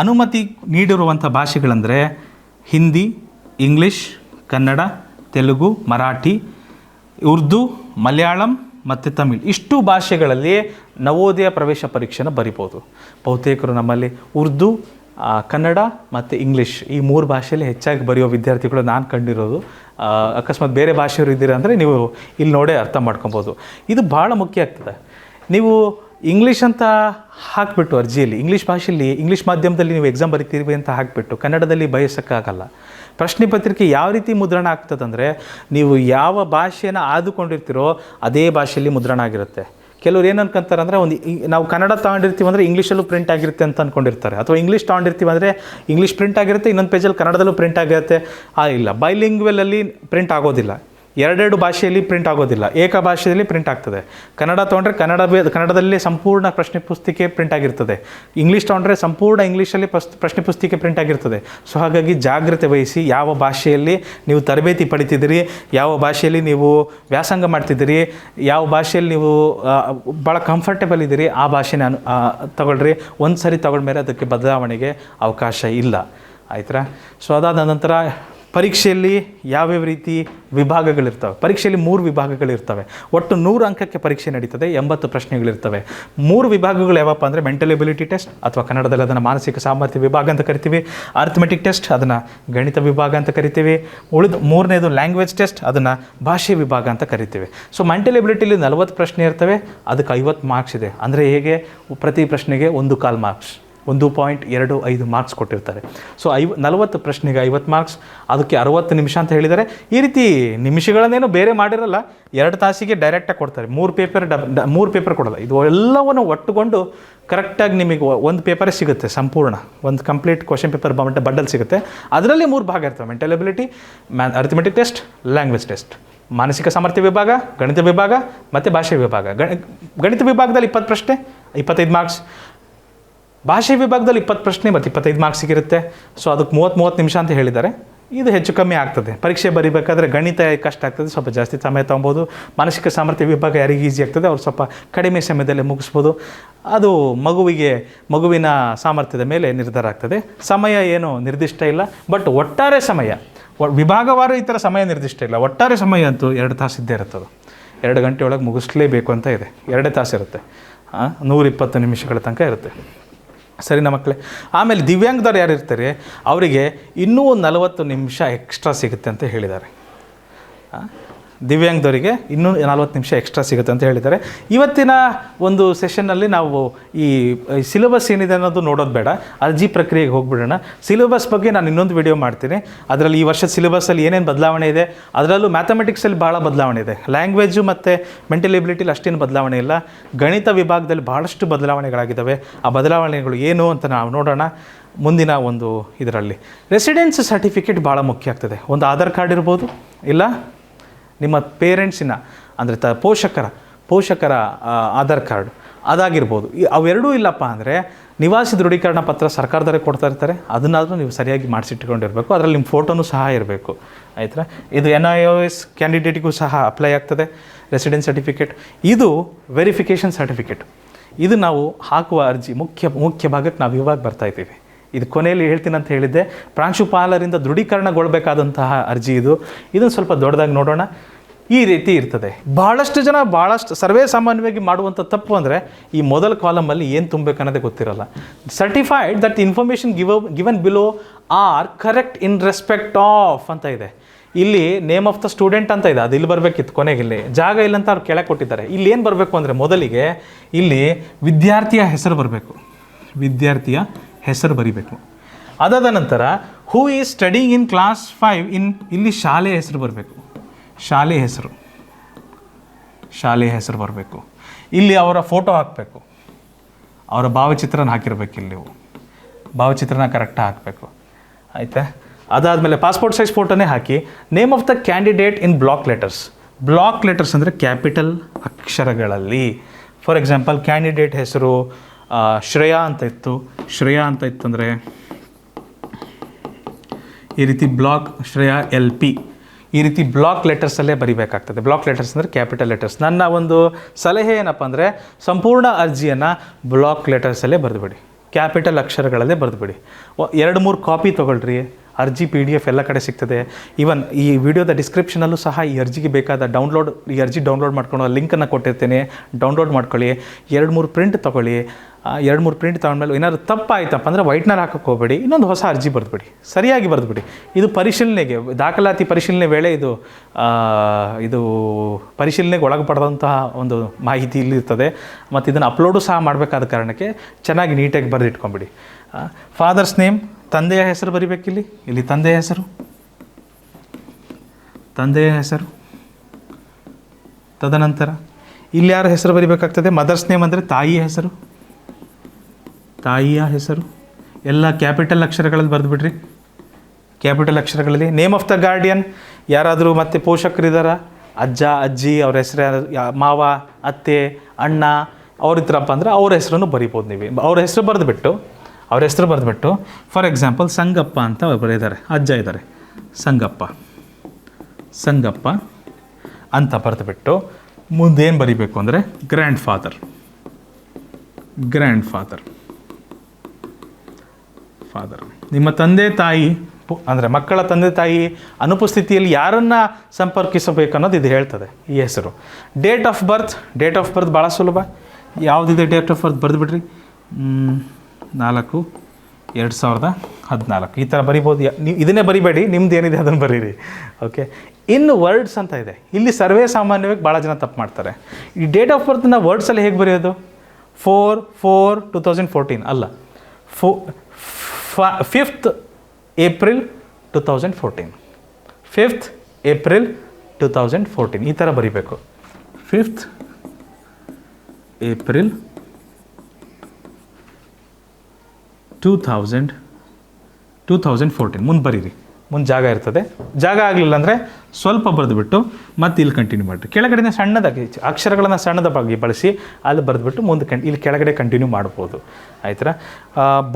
ಅನುಮತಿ ನೀಡಿರುವಂಥ ಭಾಷೆಗಳಂದರೆ ಹಿಂದಿ, ಇಂಗ್ಲೀಷ್, ಕನ್ನಡ, ತೆಲುಗು, ಮರಾಠಿ, ಉರ್ದು, ಮಲಯಾಳಂ ಮತ್ತು ತಮಿಳ್. ಇಷ್ಟು ಭಾಷೆಗಳಲ್ಲಿ ನವೋದಯ ಪ್ರವೇಶ ಪರೀಕ್ಷೆನ ಬರಿಬೋದು. ಬಹುತೇಕರು ನಮ್ಮಲ್ಲಿ ಉರ್ದು, ಕನ್ನಡ ಮತ್ತು ಇಂಗ್ಲೀಷ್ ಈ 3 ಭಾಷೆಯಲ್ಲಿ ಹೆಚ್ಚಾಗಿ ಬರೆಯೋ ವಿದ್ಯಾರ್ಥಿಗಳು ನಾನು ಕಂಡಿರೋದು. ಅಕಸ್ಮಾತ್ ಬೇರೆ ಭಾಷೆಯವರು ಇದ್ದೀರಾ ಅಂದರೆ ನೀವು ಇಲ್ಲಿ ನೋಡೇ ಅರ್ಥ ಮಾಡ್ಕೊಬೋದು. ಇದು ಭಾಳ ಮುಖ್ಯ ಆಗ್ತದೆ. ನೀವು ಇಂಗ್ಲೀಷ್ ಅಂತ ಹಾಕಿಬಿಟ್ಟು ಅರ್ಜಿಯಲ್ಲಿ ಇಂಗ್ಲೀಷ್ ಭಾಷೆಯಲ್ಲಿ ಇಂಗ್ಲೀಷ್ ಮಾಧ್ಯಮದಲ್ಲಿ ನೀವು ಎಕ್ಸಾಮ್ ಬರಿತೀರಿ ಅಂತ ಹಾಕಿಬಿಟ್ಟು ಕನ್ನಡದಲ್ಲಿ ಬಯಸೋಕ್ಕಾಗಲ್ಲ. ಪ್ರಶ್ನೆ ಪತ್ರಿಕೆ ಯಾವ ರೀತಿ ಮುದ್ರಣ ಆಗ್ತದಂದರೆ, ನೀವು ಯಾವ ಭಾಷೆನ ಆದುಕೊಂಡಿರ್ತೀರೋ ಅದೇ ಭಾಷೆಯಲ್ಲಿ ಮುದ್ರಣ ಆಗಿರುತ್ತೆ. ಕೆಲವ್ರು ಏನು ಅನ್ಕೊಂತಾರೆ ಅಂದರೆ, ನಾವು ಕನ್ನಡ ತೊಗೊಂಡಿರ್ತೀವಿ ಅಂದರೆ ಇಂಗ್ಲೀಷಲ್ಲೂ ಪ್ರಿಂಟ್ ಆಗಿರುತ್ತೆ ಅಂತ ಅಂದ್ಕೊಂಡಿರ್ತಾರೆ. ಅಥವಾ ಇಂಗ್ಲೀಷ್ ತೊಗೊಂಡಿರ್ತೀವಿ ಅಂದರೆ ಇಂಗ್ಲೀಷ್ ಪ್ರಿಂಟ್ ಆಗಿರುತ್ತೆ, ಇನ್ನೊಂದು ಪೇಜಲ್ಲಿ ಕನ್ನಡದಲ್ಲೂ ಪ್ರಿಂಟ್ ಆಗಿರುತ್ತೆ. ಇಲ್ಲ, ಬೈಲಿಂಗ್ವೆಲಲ್ಲಿ ಪ್ರಿಂಟ್ ಆಗೋದಿಲ್ಲ. ಎರಡೆರಡು ಭಾಷೆಯಲ್ಲಿ ಪ್ರಿಂಟ್ ಆಗೋದಿಲ್ಲ, ಏಕ ಭಾಷೆಯಲ್ಲಿ ಪ್ರಿಂಟ್ ಆಗ್ತದೆ. ಕನ್ನಡ ತೊಗೊಂಡ್ರೆ ಕನ್ನಡದಲ್ಲಿ ಸಂಪೂರ್ಣ ಪ್ರಶ್ನೆ ಪುಸ್ತಿಕೆ ಪ್ರಿಂಟ್ ಆಗಿರ್ತದೆ. ಇಂಗ್ಲೀಷ್ ತೊಗೊಂಡ್ರೆ ಸಂಪೂರ್ಣ ಇಂಗ್ಲೀಷಲ್ಲಿ ಪ್ರಶ್ನೆ ಪುಸ್ತಿಕೆ ಪ್ರಿಂಟ್ ಆಗಿರ್ತದೆ. ಸೊ ಹಾಗಾಗಿ ಜಾಗ್ರತೆ ವಹಿಸಿ, ಯಾವ ಭಾಷೆಯಲ್ಲಿ ನೀವು ತರಬೇತಿ ಪಡಿತಿದ್ದೀರಿ, ಯಾವ ಭಾಷೆಯಲ್ಲಿ ನೀವು ವ್ಯಾಸಂಗ ಮಾಡ್ತಿದ್ದೀರಿ, ಯಾವ ಭಾಷೆಯಲ್ಲಿ ನೀವು ಭಾಳ ಕಂಫರ್ಟೇಬಲ್ ಇದ್ದೀರಿ ಆ ಭಾಷೆನ ತಗೊಳ್ರಿ. ಒಂದು ಸರಿ ತಗೊಂಡ್ಮೇಲೆ ಅದಕ್ಕೆ ಬದಲಾವಣೆಗೆ ಅವಕಾಶ ಇಲ್ಲ. ಆಯ್ತಾ? ಸೊ ಅದಾದ ನಂತರ ಪರೀಕ್ಷೆಯಲ್ಲಿ ಯಾವ್ಯಾವ ರೀತಿ ವಿಭಾಗಗಳಿರ್ತವೆ. ಪರೀಕ್ಷೆಯಲ್ಲಿ 3 ವಿಭಾಗಗಳಿರ್ತವೆ. ಒಟ್ಟು 100 ಅಂಕಕ್ಕೆ ಪರೀಕ್ಷೆ ನಡೀತದೆ, 80 ಪ್ರಶ್ನೆಗಳಿರ್ತವೆ. 3 ವಿಭಾಗಗಳು ಯಾವಪ್ಪ ಅಂದರೆ ಮೆಂಟಲ್ ಎಬಿಲಿಟಿ ಟೆಸ್ಟ್ ಅಥವಾ ಕನ್ನಡದಲ್ಲಿ ಅದನ್ನು ಮಾನಸಿಕ ಸಾಮರ್ಥ್ಯ ವಿಭಾಗ ಅಂತ ಕರಿತೀವಿ. ಅರ್ಥಮೆಟಿಕ್ ಟೆಸ್ಟ್ ಅದನ್ನು ಗಣಿತ ವಿಭಾಗ ಅಂತ ಕರಿತೀವಿ. ಮೂರನೇದು ಲ್ಯಾಂಗ್ವೇಜ್ ಟೆಸ್ಟ್, ಅದನ್ನು ಭಾಷೆ ವಿಭಾಗ ಅಂತ ಕರಿತೀವಿ. ಸೊ ಮೆಂಟಲ್ ಎಬಿಲಿಟಿಲಿ 40 ಪ್ರಶ್ನೆ ಇರ್ತವೆ, ಅದಕ್ಕೆ 50 ಮಾರ್ಕ್ಸ್ ಇದೆ. ಅಂದರೆ ಹೇಗೆ, ಪ್ರತಿ ಪ್ರಶ್ನೆಗೆ 1/4 ಮಾರ್ಕ್ಸ್, 1.25 ಮಾರ್ಕ್ಸ್ ಕೊಟ್ಟಿರ್ತಾರೆ. ಸೊ 40 ಪ್ರಶ್ನೆಗೆ 50 ಮಾರ್ಕ್ಸ್, ಅದಕ್ಕೆ 60 ನಿಮಿಷ ಅಂತ ಹೇಳಿದ್ದಾರೆ. ಈ ರೀತಿ ನಿಮಿಷಗಳನ್ನೇನು ಬೇರೆ ಮಾಡಿರಲ್ಲ, 2 ತಾಸಿಗೆ ಡೈರೆಕ್ಟಾಗಿ ಕೊಡ್ತಾರೆ. 3 ಪೇಪರ್ ಕೊಡಲ್ಲ. ಇದು ಎಲ್ಲವನ್ನು ಒಟ್ಟುಕೊಂಡು ಕರೆಕ್ಟಾಗಿ ನಿಮಗೆ ಒಂದು ಪೇಪರೇ ಸಿಗುತ್ತೆ, ಸಂಪೂರ್ಣ ಒಂದು ಕಂಪ್ಲೀಟ್ ಕ್ವಶನ್ ಪೇಪರ್ ಬಂಡಲ್ ಸಿಗುತ್ತೆ. ಅದರಲ್ಲಿ 3 ಭಾಗ ಇರ್ತವೆ: mental ability, arithmetic test, language test. ಮಾನಸಿಕ ಸಾಮರ್ಥ್ಯ ವಿಭಾಗ, ಗಣಿತ ವಿಭಾಗ ಮತ್ತು ಭಾಷೆ ವಿಭಾಗ. ಗಣಿತ ವಿಭಾಗದಲ್ಲಿ 20 ಪ್ರಶ್ನೆ, 25 ಮಾರ್ಕ್ಸ್. ಭಾಷೆ ವಿಭಾಗದಲ್ಲಿ 20 ಪ್ರಶ್ನೆ ಮತ್ತು 25 ಮಾರ್ಕ್ಸ್ ಸಿಗಿರುತ್ತೆ. ಸೊ ಅದಕ್ಕೆ 30 ನಿಮಿಷ ಅಂತ ಹೇಳಿದ್ದಾರೆ. ಇದು ಹೆಚ್ಚು ಕಮ್ಮಿ ಆಗ್ತದೆ. ಪರೀಕ್ಷೆ ಬರೀಬೇಕಾದ್ರೆ ಗಣಿತ ಕಷ್ಟ ಆಗ್ತದೆ, ಸ್ವಲ್ಪ ಜಾಸ್ತಿ ಸಮಯ ತೊಗೊಬೋದು. ಮಾನಸಿಕ ಸಾಮರ್ಥ್ಯ ವಿಭಾಗ ಯಾರಿಗೆ ಈಸಿ ಆಗ್ತದೆ ಅವ್ರು ಸ್ವಲ್ಪ ಕಡಿಮೆ ಸಮಯದಲ್ಲೇ ಮುಗಿಸ್ಬೋದು. ಅದು ಮಗುವಿನ ಸಾಮರ್ಥ್ಯದ ಮೇಲೆ ನಿರ್ಧಾರ ಆಗ್ತದೆ. ಸಮಯ ಏನು ನಿರ್ದಿಷ್ಟ ಇಲ್ಲ, ಬಟ್ ಒಟ್ಟಾರೆ ಸಮಯ ವಿಭಾಗವಾರು ಈ ಥರ ಸಮಯ ನಿರ್ದಿಷ್ಟ ಇಲ್ಲ. ಒಟ್ಟಾರೆ ಸಮಯ ಅಂತೂ 2 ತಾಸು ಇದ್ದೇ ಇರುತ್ತದು. 2 ಗಂಟೆ ಒಳಗೆ ಮುಗಿಸ್ಲೇಬೇಕು ಅಂತ ಇದೆ. 2 ತಾಸು ಇರುತ್ತೆ, 120 ನಿಮಿಷಗಳ ತನಕ ಇರುತ್ತೆ. ಸರಿನಾ ಮಕ್ಕಳೇ? ಆಮೇಲೆ ದಿವ್ಯಾಂಗದವ್ರು ಯಾರು ಇರ್ತಾರೆ ಅವರಿಗೆ ಇನ್ನೂ 40 ನಿಮಿಷ ಎಕ್ಸ್ಟ್ರಾ ಸಿಗುತ್ತೆ ಅಂತ ಹೇಳಿದ್ದಾರೆ. ದಿವ್ಯಾಂಗದವರಿಗೆ ಇನ್ನೂ 40 ನಿಮಿಷ ಎಕ್ಸ್ಟ್ರಾ ಸಿಗುತ್ತೆ ಅಂತ ಹೇಳಿದ್ದಾರೆ. ಇವತ್ತಿನ ಒಂದು ಸೆಷನ್ನಲ್ಲಿ ನಾವು ಈ ಸಿಲೆಬಸ್ ಏನಿದೆ ಅನ್ನೋದು ನೋಡೋದು ಬೇಡ, ಅರ್ಜಿ ಪ್ರಕ್ರಿಯೆಗೆ ಹೋಗ್ಬಿಡೋಣ. ಸಿಲೆಬಸ್ ಬಗ್ಗೆ ನಾನು ಇನ್ನೊಂದು ವಿಡಿಯೋ ಮಾಡ್ತೀನಿ. ಅದರಲ್ಲಿ ಈ ವರ್ಷದ ಸಿಲೆಬಸ್ಸಲ್ಲಿ ಏನೇನು ಬದಲಾವಣೆ ಇದೆ, ಅದರಲ್ಲೂ ಮ್ಯಾಥಮೆಟಿಕ್ಸಲ್ಲಿ ಭಾಳ ಬದಲಾವಣೆ ಇದೆ. ಲ್ಯಾಂಗ್ವೇಜು ಮತ್ತು ಮೆಂಟಲ್ ಎಬಿಲಿಟಿಲಿ ಅಷ್ಟೇನು ಬದಲಾವಣೆ ಇಲ್ಲ. ಗಣಿತ ವಿಭಾಗದಲ್ಲಿ ಭಾಳಷ್ಟು ಬದಲಾವಣೆಗಳಾಗಿದ್ದಾವೆ. ಆ ಬದಲಾವಣೆಗಳು ಏನು ಅಂತ ನಾವು ನೋಡೋಣ ಮುಂದಿನ ಒಂದು ಇದರಲ್ಲಿ. ರೆಸಿಡೆನ್ಸ್ ಸರ್ಟಿಫಿಕೇಟ್ ಭಾಳ ಮುಖ್ಯ ಆಗ್ತದೆ. ಒಂದು ಆಧಾರ್ ಕಾರ್ಡ್ ಇರ್ಬೋದು, ಇಲ್ಲ ನಿಮ್ಮ ಪೇರೆಂಟ್ಸಿನ ಅಂದರೆ ಪೋಷಕರ ಆಧಾರ್ ಕಾರ್ಡ್ ಅದಾಗಿರ್ಬೋದು. ಅವೆರಡೂ ಇಲ್ಲಪ್ಪ ಅಂದರೆ ನಿವಾಸಿ ದೃಢೀಕರಣ ಪತ್ರ ಸರ್ಕಾರದವರೇ ಕೊಡ್ತಾ ಇರ್ತಾರೆ, ಅದನ್ನಾದರೂ ನೀವು ಸರಿಯಾಗಿ ಮಾಡಿಸಿಟ್ಕೊಂಡಿರಬೇಕು. ಅದರಲ್ಲಿ ನಿಮ್ಮ ಫೋಟೋನೂ ಸಹ ಇರಬೇಕು. ಆಯ್ತಾ? ಇದು NIOS ಕ್ಯಾಂಡಿಡೇಟಿಗೂ ಸಹ ಅಪ್ಲೈ ಆಗ್ತದೆ ರೆಸಿಡೆನ್ಸ್ ಸರ್ಟಿಫಿಕೇಟ್. ಇದು ವೆರಿಫಿಕೇಷನ್ ಸರ್ಟಿಫಿಕೇಟ್. ಇದು ನಾವು ಹಾಕುವ ಅರ್ಜಿ ಮುಖ್ಯ ಭಾಗಕ್ಕೆ ನಾವು ಇವಾಗ ಬರ್ತಾ ಇದ್ದೀವಿ. ಇದು ಕೊನೆಯಲ್ಲಿ ಹೇಳ್ತೀನಿ ಅಂತ ಹೇಳಿದ್ದೆ. ಪ್ರಾಂಶುಪಾಲರಿಂದ ದೃಢೀಕರಣಗೊಳ್ಳಬೇಕಾದಂತಹ ಅರ್ಜಿ ಇದನ್ನು ಸ್ವಲ್ಪ ದೊಡ್ಡದಾಗಿ ನೋಡೋಣ. ಈ ರೀತಿ ಇರ್ತದೆ. ಭಾಳಷ್ಟು ಸರ್ವೇ ಸಾಮಾನ್ಯವಾಗಿ ಮಾಡುವಂಥ ತಪ್ಪು ಅಂದರೆ ಈ ಮೊದಲ ಕಾಲಮಲ್ಲಿ ಏನು ತುಂಬಬೇಕು ಅನ್ನೋದೇ ಗೊತ್ತಿರಲ್ಲ. Certified that information given below are correct in respect of ಅಂತ ಇದೆ. ಇಲ್ಲಿ ನೇಮ್ ಆಫ್ ದ ಸ್ಟೂಡೆಂಟ್ ಅಂತ ಇದೆ, ಅದು ಇಲ್ಲಿ ಬರಬೇಕಿತ್ತು. ಕೊನೆಗೆ ಇಲ್ಲಿ ಜಾಗ ಇಲ್ಲ ಅಂತ ಅವ್ರು ಕೆಳಗೆ ಕೊಟ್ಟಿದ್ದಾರೆ. ಇಲ್ಲಿ ಏನು ಬರಬೇಕು ಅಂದರೆ ಮೊದಲಿಗೆ ಇಲ್ಲಿ ವಿದ್ಯಾರ್ಥಿಯ ಹೆಸರು ಬರಬೇಕು. ವಿದ್ಯಾರ್ಥಿಯ ಹೆಸರು ಬರಿಬೇಕು. ಅದಾದ ನಂತರ who is studying in class 5 ಇಲ್ಲಿ ಶಾಲೆ ಹೆಸರು ಬರಬೇಕು. ಶಾಲೆ ಹೆಸರು ಬರಬೇಕು. ಇಲ್ಲಿ ಅವರ ಫೋಟೋ ಹಾಕಬೇಕು. ಅವರ ಭಾವಚಿತ್ರನ ಹಾಕಿರ್ಬೇಕು. ಇಲ್ಲಿ ನೀವು ಭಾವಚಿತ್ರನ ಕರೆಕ್ಟಾಗಿ ಹಾಕಬೇಕು. ಆಯಿತಾ? ಅದಾದಮೇಲೆ ಪಾಸ್ಪೋರ್ಟ್ ಸೈಜ್ ಫೋಟೋನೇ ಹಾಕಿ. Name of the candidate in block letters ಅಂದರೆ ಕ್ಯಾಪಿಟಲ್ ಅಕ್ಷರಗಳಲ್ಲಿ. ಫಾರ್ ಎಕ್ಸಾಂಪಲ್ ಕ್ಯಾಂಡಿಡೇಟ್ ಹೆಸರು ಶ್ರೇಯಾ ಅಂತ ಇತ್ತು ಅಂದರೆ ಈ ರೀತಿ ಶ್ರೇಯಾ LP ಈ ರೀತಿ ಬ್ಲಾಕ್ ಲೆಟರ್ಸಲ್ಲೇ ಬರಿಬೇಕಾಗ್ತದೆ. ಬ್ಲಾಕ್ ಲೆಟರ್ಸ್ ಅಂದರೆ ಕ್ಯಾಪಿಟಲ್ ಲೆಟರ್ಸ್. ನನ್ನ ಒಂದು ಸಲಹೆ ಏನಪ್ಪ ಅಂದರೆ ಸಂಪೂರ್ಣ ಅರ್ಜಿಯನ್ನು ಬ್ಲಾಕ್ ಲೆಟರ್ಸಲ್ಲೇ ಬರೆದುಬಿಡಿ, ಕ್ಯಾಪಿಟಲ್ ಅಕ್ಷರಗಳಲ್ಲೇ ಬರೆದುಬಿಡಿ. 2-3 ಕಾಪಿ ತೊಗೊಳ್ರಿ. ಅರ್ಜಿ PDF ಎಲ್ಲ ಕಡೆ ಸಿಗ್ತದೆ. ಈವನ್ ಈ ವಿಡಿಯೋದ ಡಿಸ್ಕ್ರಿಪ್ಷನಲ್ಲೂ ಸಹ ಈ ಅರ್ಜಿಗೆ ಬೇಕಾದ ಈ ಅರ್ಜಿ ಡೌನ್ಲೋಡ್ ಮಾಡ್ಕೊಳ್ಳೋ ಲಿಂಕನ್ನು ಕೊಟ್ಟಿರ್ತೀನಿ. ಡೌನ್ಲೋಡ್ ಮಾಡ್ಕೊಳ್ಳಿ. 2-3 ಪ್ರಿಂಟ್ ತೊಗೊಳ್ಳಿ. 2-3 ಪ್ರಿಂಟ್ ತೊಗೊಂಡ್ಮೇಲೆ ಏನಾದ್ರು ತಪ್ಪಾಯ್ತಪ್ಪ ಅಂದರೆ ವೈಟ್ನರ್ ಹಾಕೋಕ್ಕೆ ಹೋಗಬೇಡಿ, ಇನ್ನೊಂದು ಹೊಸ ಅರ್ಜಿ ಬರೆದುಬಿಡಿ, ಸರಿಯಾಗಿ ಬರೆದುಬಿಡಿ. ಇದು ಪರಿಶೀಲನೆಗೆ, ದಾಖಲಾತಿ ಪರಿಶೀಲನೆ ವೇಳೆ ಇದು ಪರಿಶೀಲನೆಗೆ ಒಳಪಡದಂತಹ ಒಂದು ಮಾಹಿತಿ ಇಲ್ಲಿರ್ತದೆ. ಮತ್ತು ಇದನ್ನು ಅಪ್ಲೋಡು ಸಹ ಮಾಡಬೇಕಾದ ಕಾರಣಕ್ಕೆ ಚೆನ್ನಾಗಿ ನೀಟಾಗಿ ಬರೆದಿಟ್ಕೊಂಬಿಡಿ. ಫಾದರ್ಸ್ ನೇಮ್, ತಂದೆಯ ಹೆಸರು ಬರಿಬೇಕಿಲ್ಲಿ. ಇಲ್ಲಿ ತಂದೆಯ ಹೆಸರು. ತದನಂತರ ಇಲ್ಲಿ ಯಾರ ಹೆಸರು ಬರಿಬೇಕಾಗ್ತದೆ? ಮದರ್ಸ್ ನೇಮ್ ಅಂದರೆ ತಾಯಿಯ ಹೆಸರು. ಎಲ್ಲ ಕ್ಯಾಪಿಟಲ್ ಅಕ್ಷರಗಳಲ್ಲಿ ಬರೆದುಬಿಡ್ರಿ. ಕ್ಯಾಪಿಟಲ್ ಅಕ್ಷರಗಳಲ್ಲಿ. ನೇಮ್ ಆಫ್ ದ ಗಾರ್ಡಿಯನ್, ಯಾರಾದರೂ ಮತ್ತೆ ಪೋಷಕರಿದ್ದಾರ, ಅಜ್ಜ ಅಜ್ಜಿ, ಅವ್ರ ಹೆಸರು ಮಾವ, ಅತ್ತೆ, ಅಣ್ಣ ಅವ್ರಿದ್ರಪ್ಪ ಅಂದರೆ ಅವ್ರ ಹೆಸರನ್ನು ಬರಿಬೋದು ನೀವು. ಅವ್ರ ಹೆಸರು ಬರೆದುಬಿಟ್ಟು ಫಾರ್ ಎಕ್ಸಾಂಪಲ್ ಸಂಗಪ್ಪ ಅಂತ ಬರೆದಿದ್ದಾರೆ, ಅಜ್ಜ ಇದ್ದಾರೆ, ಸಂಗಪ್ಪ ಅಂತ ಬರೆದುಬಿಟ್ಟು ಮುಂದೇನು ಬರಿಬೇಕು ಅಂದರೆ ಗ್ರ್ಯಾಂಡ್ ಫಾದರ್. ನಿಮ್ಮ ತಂದೆ ತಾಯಿ ಅಂದರೆ ಮಕ್ಕಳ ತಂದೆ ತಾಯಿ ಅನುಪಸ್ಥಿತಿಯಲ್ಲಿ ಯಾರನ್ನು ಸಂಪರ್ಕಿಸಬೇಕು ಅನ್ನೋದು ಇದು ಹೇಳ್ತದೆ ಈ ಹೆಸರು. ಡೇಟ್ ಆಫ್ ಬರ್ತ್ ಭಾಳ ಸುಲಭ. ಯಾವುದಿದೆ ಡೇಟ್ ಆಫ್ ಬರ್ತ್ ಬರೆದುಬಿಡ್ರಿ. 4/2014 ಈ ಥರ ಬರಿಬೋದು. ನೀವು ಇದನ್ನೇ ಬರಿಬೇಡಿ, ನಿಮ್ದು ಏನಿದೆ ಅದನ್ನು ಬರೀರಿ. ಓಕೆ. ಇನ್ನು ವರ್ಡ್ಸ್ ಅಂತ ಇದೆ. ಇಲ್ಲಿ ಸರ್ವೇ ಸಾಮಾನ್ಯವಾಗಿ ಭಾಳ ಜನ ತಪ್ಪು ಮಾಡ್ತಾರೆ. ಈ ಡೇಟ್ ಆಫ್ ಬರ್ತ್ನ ವರ್ಡ್ಸಲ್ಲಿ ಹೇಗೆ ಬರೆಯೋದು? 4/4/2014 ಅಲ್ಲ, 5th April 2014. 5th April 2014 ಈ ಥರ ಬರಿಬೇಕು. 5th April 2014 ಮುಂದೆ ಬರೀರಿ. ಮುಂದೆ ಜಾಗ ಇರ್ತದೆ. ಜಾಗ ಆಗಲಿಲ್ಲ ಅಂದರೆ ಸ್ವಲ್ಪ ಬರೆದುಬಿಟ್ಟು ಮತ್ತೆ ಇಲ್ಲಿ ಕಂಟಿನ್ಯೂ ಮಾಡಿರಿ. ಕೆಳಗಡೆ ಸಣ್ಣದಾಗಿ ಅಕ್ಷರಗಳನ್ನು ಸಣ್ಣದಾಗಿ ಬಳಸಿ ಅಲ್ಲಿ ಬರೆದುಬಿಟ್ಟು ಮುಂದೆ ಇಲ್ಲಿ ಕೆಳಗಡೆ ಕಂಟಿನ್ಯೂ ಮಾಡ್ಬೋದು. ಆಯ್ತಾ?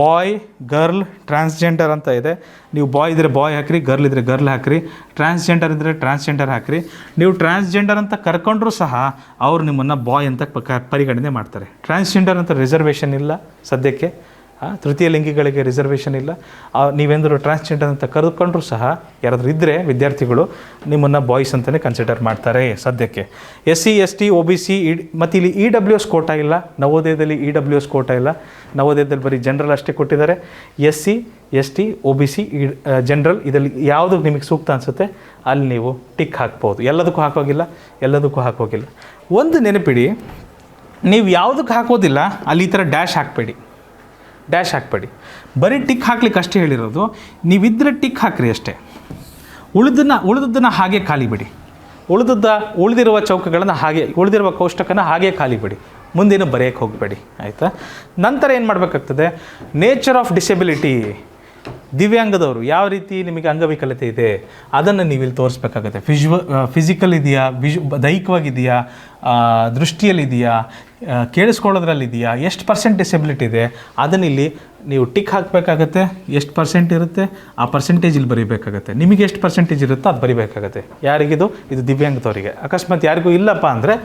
ಬಾಯ್, ಗರ್ಲ್, ಟ್ರಾನ್ಸ್ಜೆಂಡರ್ ಅಂತ ಇದೆ. ನೀವು ಬಾಯ್ ಇದ್ದರೆ ಬಾಯ್ ಹಾಕಿರಿ, ಗರ್ಲ್ ಇದ್ದರೆ ಗರ್ಲ್ ಹಾಕಿರಿ, ಟ್ರಾನ್ಸ್ಜೆಂಡರ್ ಇದ್ದರೆ ಟ್ರಾನ್ಸ್ಜೆಂಡರ್ ಹಾಕಿರಿ. ನೀವು ಟ್ರಾನ್ಸ್ಜೆಂಡರ್ ಅಂತ ಕರ್ಕೊಂಡ್ರೂ ಸಹ ಅವರು ನಿಮ್ಮನ್ನು ಬಾಯ್ ಅಂತ ಪರಿಗಣನೆ ಮಾಡ್ತಾರೆ. ಟ್ರಾನ್ಸ್ಜೆಂಡರ್ ಅಂತ ರಿಸರ್ವೇಷನ್ ಇಲ್ಲ ಸದ್ಯಕ್ಕೆ, ತೃತೀಯ ಲಿಂಗಿಗಳಿಗೆ ರಿಸರ್ವೇಷನ್ ಇಲ್ಲ. ನೀವೆಂದರೂ ಟ್ರಾನ್ಸ್ಜೆಂಡರ್ ಅಂತ ಕರೆದುಕೊಂಡ್ರೂ ಸಹ ಯಾರಾದರೂ ಇದ್ದರೆ ವಿದ್ಯಾರ್ಥಿಗಳು ನಿಮ್ಮನ್ನು ಬಾಯ್ಸ್ ಅಂತಲೇ ಕನ್ಸಿಡರ್ ಮಾಡ್ತಾರೆ ಸದ್ಯಕ್ಕೆ. SC ST OBC ಮತ್ತು ಇಲ್ಲಿ EWS ಕೋಟಾ ಇಲ್ಲ. ನವೋದಯದಲ್ಲಿ EWS ಕೋಟಾ ಇಲ್ಲ. ನವೋದಯದಲ್ಲಿ ಬರೀ ಜನರಲ್ ಅಷ್ಟೇ ಕೊಟ್ಟಿದ್ದಾರೆ. SC ST OBC ಜನರಲ್ ಇದರಲ್ಲಿ ಯಾವುದು ನಿಮಗೆ ಸೂಕ್ತ ಅನಿಸುತ್ತೆ ಅಲ್ಲಿ ನೀವು ಟಿಕ್ ಹಾಕ್ಬೋದು. ಎಲ್ಲದಕ್ಕೂ ಹಾಕೋಗಿಲ್ಲ. ಒಂದು ನೆನಪಿಡಿ, ನೀವು ಯಾವುದಕ್ಕೆ ಹಾಕೋದಿಲ್ಲ ಅಲ್ಲಿ ಈ ಥರ ಡ್ಯಾಶ್ ಹಾಕಬೇಡಿ. ಬರೀ ಟಿಕ್ ಹಾಕ್ಲಿಕ್ಕೆ ಅಷ್ಟೇ ಹೇಳಿರೋದು. ನೀವಿದ್ದರೆ ಟಿಕ್ ಹಾಕ್ರಿ ಅಷ್ಟೇ. ಉಳಿದದ್ದನ್ನು ಹಾಗೆ ಖಾಲಿ ಬಿಡಿ. ಉಳಿದಿರುವ ಚೌಕಗಳನ್ನು ಉಳಿದಿರುವ ಕೋಷ್ಟಕನ ಹಾಗೆ ಖಾಲಿ ಬಿಡಿ. ಮುಂದೇನು ಬರೆಯೋಕ್ಕೆ ಹೋಗಬೇಡಿ. ಆಯಿತಾ? ನಂತರ ಏನು ಮಾಡಬೇಕಾಗ್ತದೆ, ನೇಚರ್ ಆಫ್ ಡಿಸೆಬಿಲಿಟಿ, ದಿವ್ಯಾಂಗದವರು ಯಾವ ರೀತಿ ನಿಮಗೆ ಅಂಗವಿಕಲತೆ ಇದೆ ಅದನ್ನು ನೀವು ಇಲ್ಲಿ ತೋರಿಸ್ಬೇಕಾಗತ್ತೆ. ಫಿಸಿಕಲ್ ಇದೆಯಾ, ದೈಹಿಕವಾಗಿದೆಯಾ, ದೃಷ್ಟಿಯಲ್ಲಿದೆಯಾ, ಕೇಳಿಸ್ಕೊಳ್ಳೋದ್ರಲ್ಲಿದೆಯಾ, ಎಷ್ಟು ಪರ್ಸೆಂಟ್ ಡಿಸೆಬಿಲಿಟಿ ಇದೆ ಅದನ್ನು ಇಲ್ಲಿ ನೀವು ಟಿಕ್ ಹಾಕಬೇಕಾಗತ್ತೆ. ಎಷ್ಟು ಪರ್ಸೆಂಟ್ ಇರುತ್ತೆ ಆ ಪರ್ಸೆಂಟೇಜ್ ಇಲ್ಲಿ ಬರೀಬೇಕಾಗತ್ತೆ. ನಿಮಗೆ ಎಷ್ಟು ಪರ್ಸೆಂಟೇಜ್ ಇರುತ್ತೋ ಅದು ಬರೀಬೇಕಾಗತ್ತೆ. ಯಾರಿಗಿದು? ಇದು ದಿವ್ಯಾಂಗದವರಿಗೆ. ಅಕಸ್ಮಾತ್ ಯಾರಿಗೂ ಇಲ್ಲಪ್ಪ ಅಂದರೆ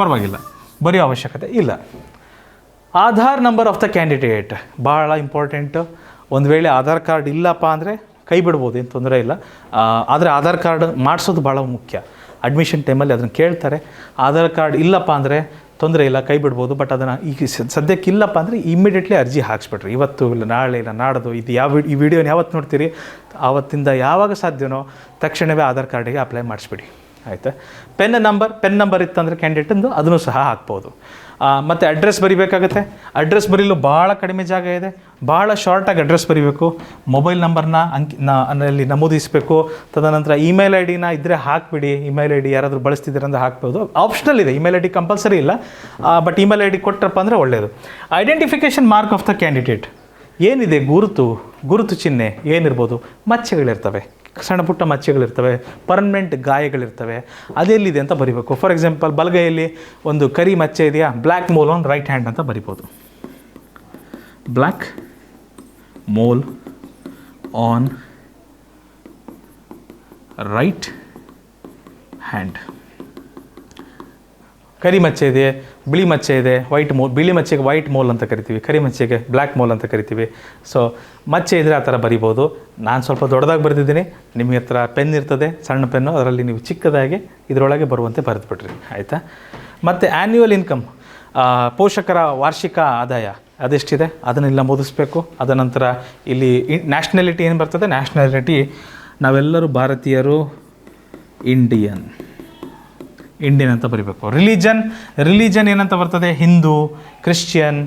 ಪರವಾಗಿಲ್ಲ, ಬರೆಯೋ ಅವಶ್ಯಕತೆ ಇಲ್ಲ. Aadhaar number of the candidate ಭಾಳ ಇಂಪಾರ್ಟೆಂಟು. ಒಂದು ವೇಳೆ ಆಧಾರ್ ಕಾರ್ಡ್ ಇಲ್ಲಪ್ಪ ಅಂದರೆ ಕೈ ಬಿಡ್ಬೋದು, ಏನು ತೊಂದರೆ ಇಲ್ಲ. ಆದರೆ ಆಧಾರ್ ಕಾರ್ಡ್ ಮಾಡಿಸೋದು ಭಾಳ ಮುಖ್ಯ. ಅಡ್ಮಿಷನ್ ಟೈಮಲ್ಲಿ ಅದನ್ನು ಕೇಳ್ತಾರೆ. ಆಧಾರ್ ಕಾರ್ಡ್ ಇಲ್ಲಪ್ಪ ಅಂದರೆ ತೊಂದರೆ ಇಲ್ಲ, ಕೈ ಬಿಡ್ಬೋದು. ಬಟ್ ಅದನ್ನು ಈಗ ಸದ್ಯಕ್ಕೆ ಇಲ್ಲಪ್ಪ ಅಂದರೆ ಇಮ್ಮಿಡಿಯೇಟ್ಲಿ ಅರ್ಜಿ ಹಾಕ್ಸ್ಬಿಟ್ರಿ. ಇವತ್ತು ಇಲ್ಲ, ನಾಳೆ ಇಲ್ಲ, ನಾಡ್ದು. ಇದು ಈ ವಿಡಿಯೋನ ಯಾವತ್ತು ನೋಡ್ತೀರಿ ಆವತ್ತಿಂದ ಯಾವಾಗ ಸಾಧ್ಯನೋ ತಕ್ಷಣವೇ ಆಧಾರ್ ಕಾರ್ಡಿಗೆ ಅಪ್ಲೈ ಮಾಡಿಸ್ಬಿಡಿ. ಆಯಿತಾ? ಪೆನ್ ನಂಬರ್ ಇತ್ತಂದರೆ ಕ್ಯಾಂಡಿಡೇಟಿಂದು ಅದನ್ನು ಸಹ ಹಾಕ್ಬೋದು. ಮತ್ತು ಅಡ್ರೆಸ್ ಬರಿಬೇಕಾಗತ್ತೆ. ಅಡ್ರೆಸ್ ಬರೀಲು ಭಾಳ ಕಡಿಮೆ ಜಾಗ ಇದೆ. ಭಾಳ ಶಾರ್ಟಾಗಿ ಅಡ್ರೆಸ್ ಬರೀಬೇಕು. ಮೊಬೈಲ್ ನಂಬರ್ನ ಅಲ್ಲಿ ನಮೂದಿಸಬೇಕು. ತದನಂತರ ಇಮೇಲ್ ID ಇದ್ದರೆ ಹಾಕಿಬಿಡಿ. ಇಮೇಲ್ ID ಯಾರಾದರೂ ಬಳಸ್ತಿದ್ದೀರ ಅಂದರೆ ಹಾಕ್ಬೋದು. ಆಪ್ಷನಲ್ ಇದೆ, ಇಮೇಲ್ ID ಕಂಪಲ್ಸರಿ ಇಲ್ಲ. ಬಟ್ ಇಮೇಲ್ ID ಕೊಟ್ಟರಪ್ಪ ಅಂದರೆ ಒಳ್ಳೆಯದು. Identification mark of the candidate ಏನಿದೆ, ಗುರುತು ಚಿಹ್ನೆ ಏನಿರ್ಬೋದು, ಮಚ್ಚೆಗಳಿರ್ತವೆ, ಸಣ್ಣ ಪುಟ್ಟ ಮಚ್ಚೆಗಳಿರ್ತವೆ, ಪರ್ಮನೆಂಟ್ ಗಾಯಗಳಿರ್ತವೆ. ಅದೆಲ್ಲಿದೆ ಅಂತ ಬರಿಬೇಕು. ಫಾರ್ ಎಕ್ಸಾಂಪಲ್ ಬಲಗೈಯಲ್ಲಿ ಒಂದು ಕರಿ ಮಚ್ಚೆ ಇದೆಯಾ, black mole on right hand ಅಂತ ಬರಿಬೋದು. Black mole on right hand. ಕರಿ ಮಚ್ಚೆ ಇದೆ, ಬಿಳಿ ಮಚ್ಚೆ ಇದೆ, ಬಿಳಿ ಮಚ್ಚೆಗೆ ವೈಟ್ ಮೋಲ್ ಅಂತ ಕರಿತೀವಿ, ಕರಿ ಮಚ್ಚೆಗೆ ಬ್ಲ್ಯಾಕ್ ಮೋಲ್ ಅಂತ ಕರಿತೀವಿ. ಸೊ ಮಚ್ಚೆ ಇದ್ದರೆ ಆ ಥರ ಬರಿಬೋದು. ನಾನು ಸ್ವಲ್ಪ ದೊಡ್ಡದಾಗಿ ಬರೆದಿದ್ದೀನಿ. ನಿಮಗೆ ಹತ್ರ ಪೆನ್ ಇರ್ತದೆ, ಸಣ್ಣ ಪೆನ್ನು, ಅದರಲ್ಲಿ ನೀವು ಚಿಕ್ಕದಾಗಿ ಇದರೊಳಗೆ ಬರುವಂತೆ ಬರೆದುಬಿಟ್ರಿ. ಆಯಿತಾ? ಮತ್ತು ಆ್ಯನ್ಯುವಲ್ ಇನ್ಕಮ್, ಪೋಷಕರ ವಾರ್ಷಿಕ ಆದಾಯ ಅದೆಷ್ಟಿದೆ ಅದನ್ನೆಲ್ಲ ಮುದಿಸ್ಬೇಕು. ಅದ ನಂತರ ಇಲ್ಲಿ ನ್ಯಾಷನಾಲಿಟಿ ಏನು ಬರ್ತದೆ, ನ್ಯಾಷನಾಲಿಟಿ ನಾವೆಲ್ಲರೂ ಭಾರತೀಯರು, ಇಂಡಿಯನ್ ಅಂತ ಬರೀಬೇಕು. ರಿಲಿಜನ್ ಏನಂತ ಬರ್ತದೆ, ಹಿಂದೂ, ಕ್ರಿಶ್ಚಿಯನ್,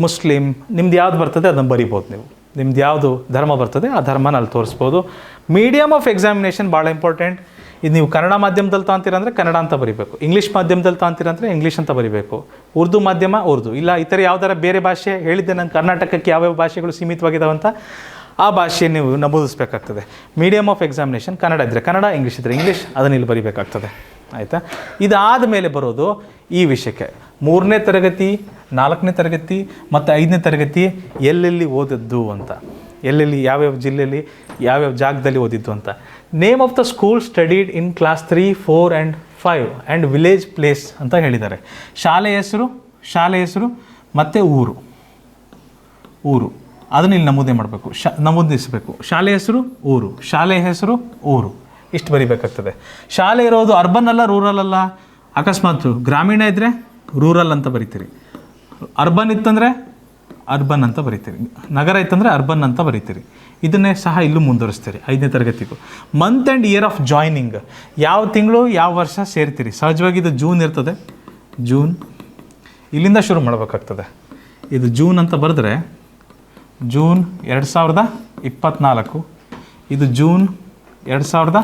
ಮುಸ್ಲಿಂ, ನಿಮ್ದು ಯಾವ್ದು ಬರ್ತದೆ ಅದನ್ನು ಬರಿಬೋದು. ನೀವು ನಿಮ್ದು ಯಾವುದು ಧರ್ಮ ಬರ್ತದೆ ಆ ಧರ್ಮನ ಅಲ್ಲಿ ತೋರಿಸ್ಬೋದು. ಮೀಡಿಯಮ್ ಆಫ್ ಎಕ್ಸಾಮಿನೇಷನ್ ಭಾಳ ಇಂಪಾರ್ಟೆಂಟ್. ಇದು ನೀವು ಕನ್ನಡ ಮಾಧ್ಯಮದಲ್ಲಿ ತೊಗೊಂತೀರ ಅಂದರೆ ಕನ್ನಡ ಅಂತ ಬರೀಬೇಕು. ಇಂಗ್ಲೀಷ್ ಮಾಧ್ಯಮದಲ್ಲಿ ತೊಗೊಂತೀರ ಅಂದರೆ ಇಂಗ್ಲೀಷ್ ಅಂತ ಬರೀಬೇಕು. ಉರ್ದು ಮಾಧ್ಯಮ ಉರ್ದು, ಇಲ್ಲ ಇತರ ಯಾವ್ದಾರ ಬೇರೆ ಭಾಷೆ ಹೇಳಿದ್ದೆ. ನಾನು ಕರ್ನಾಟಕಕ್ಕೆ ಯಾವ್ಯಾವ ಭಾಷೆಗಳು ಸೀಮಿತವಾಗಿದ್ದಾವಂತ ಆ ಭಾಷೆ ನೀವು ನಮೂದಿಸಬೇಕಾಗ್ತದೆ. ಮೀಡಿಯಮ್ ಆಫ್ ಎಕ್ಸಾಮಿನೇಷನ್ ಕನ್ನಡ ಇದ್ದರೆ ಕನ್ನಡ, ಇಂಗ್ಲೀಷ್ ಇದ್ದರೆ ಇಂಗ್ಲೀಷ್, ಅದನ್ನು ಇಲ್ಲಿ ಬರೀಬೇಕಾಗ್ತದೆ. ಆಯಿತಾ? ಇದಾದ ಮೇಲೆ ಬರೋದು ಈ ವಿಷಯಕ್ಕೆ 3ನೇ ತರಗತಿ, 4ನೇ ತರಗತಿ ಮತ್ತು 5ನೇ ತರಗತಿ ಎಲ್ಲೆಲ್ಲಿ ಓದಿದ್ದು ಅಂತ, ಎಲ್ಲೆಲ್ಲಿ ಯಾವ್ಯಾವ ಜಿಲ್ಲೆಯಲ್ಲಿ ಯಾವ್ಯಾವ ಜಾಗದಲ್ಲಿ ಓದಿದ್ದು ಅಂತ. Name of the school studied in class 3, 4 and 5 and village place ಅಂತ ಹೇಳಿದ್ದಾರೆ. ಶಾಲೆ ಹೆಸರು ಮತ್ತು ಊರು ಅದನ್ನು ಇಲ್ಲಿ ನಮೂದಿಸಬೇಕು. ಶಾಲೆ ಹೆಸರು ಊರು ಇಷ್ಟು ಬರಿಬೇಕಾಗ್ತದೆ. ಶಾಲೆ ಇರೋದು ಅರ್ಬನ್ ಅಲ್ಲ, ರೂರಲ್ ಅಲ್ಲ. ಅಕಸ್ಮಾತ್ ಗ್ರಾಮೀಣ ಇದ್ದರೆ ರೂರಲ್ ಅಂತ ಬರಿತೀರಿ, ಅರ್ಬನ್ ಇತ್ತಂದರೆ ಅರ್ಬನ್ ಅಂತ ಬರಿತೀರಿ, ನಗರ ಇತ್ತಂದರೆ ಅರ್ಬನ್ ಅಂತ ಬರಿತೀರಿ. ಇದನ್ನೇ ಸಹ ಇಲ್ಲೂ ಮುಂದುವರಿಸ್ತೀರಿ 5ನೇ ತರಗತಿಗೂ. Month and year of joining, ಯಾವ ತಿಂಗಳು ಯಾವ ವರ್ಷ ಸೇರ್ತೀರಿ. ಸಹಜವಾಗಿ ಇದು ಜೂನ್ ಇರ್ತದೆ, ಜೂನ್ ಇಲ್ಲಿಂದ ಶುರು ಮಾಡಬೇಕಾಗ್ತದೆ. ಇದು ಜೂನ್ ಅಂತ ಬರೆದ್ರೆ ಜೂನ್ 2024, ಇದು ಜೂನ್ 2023,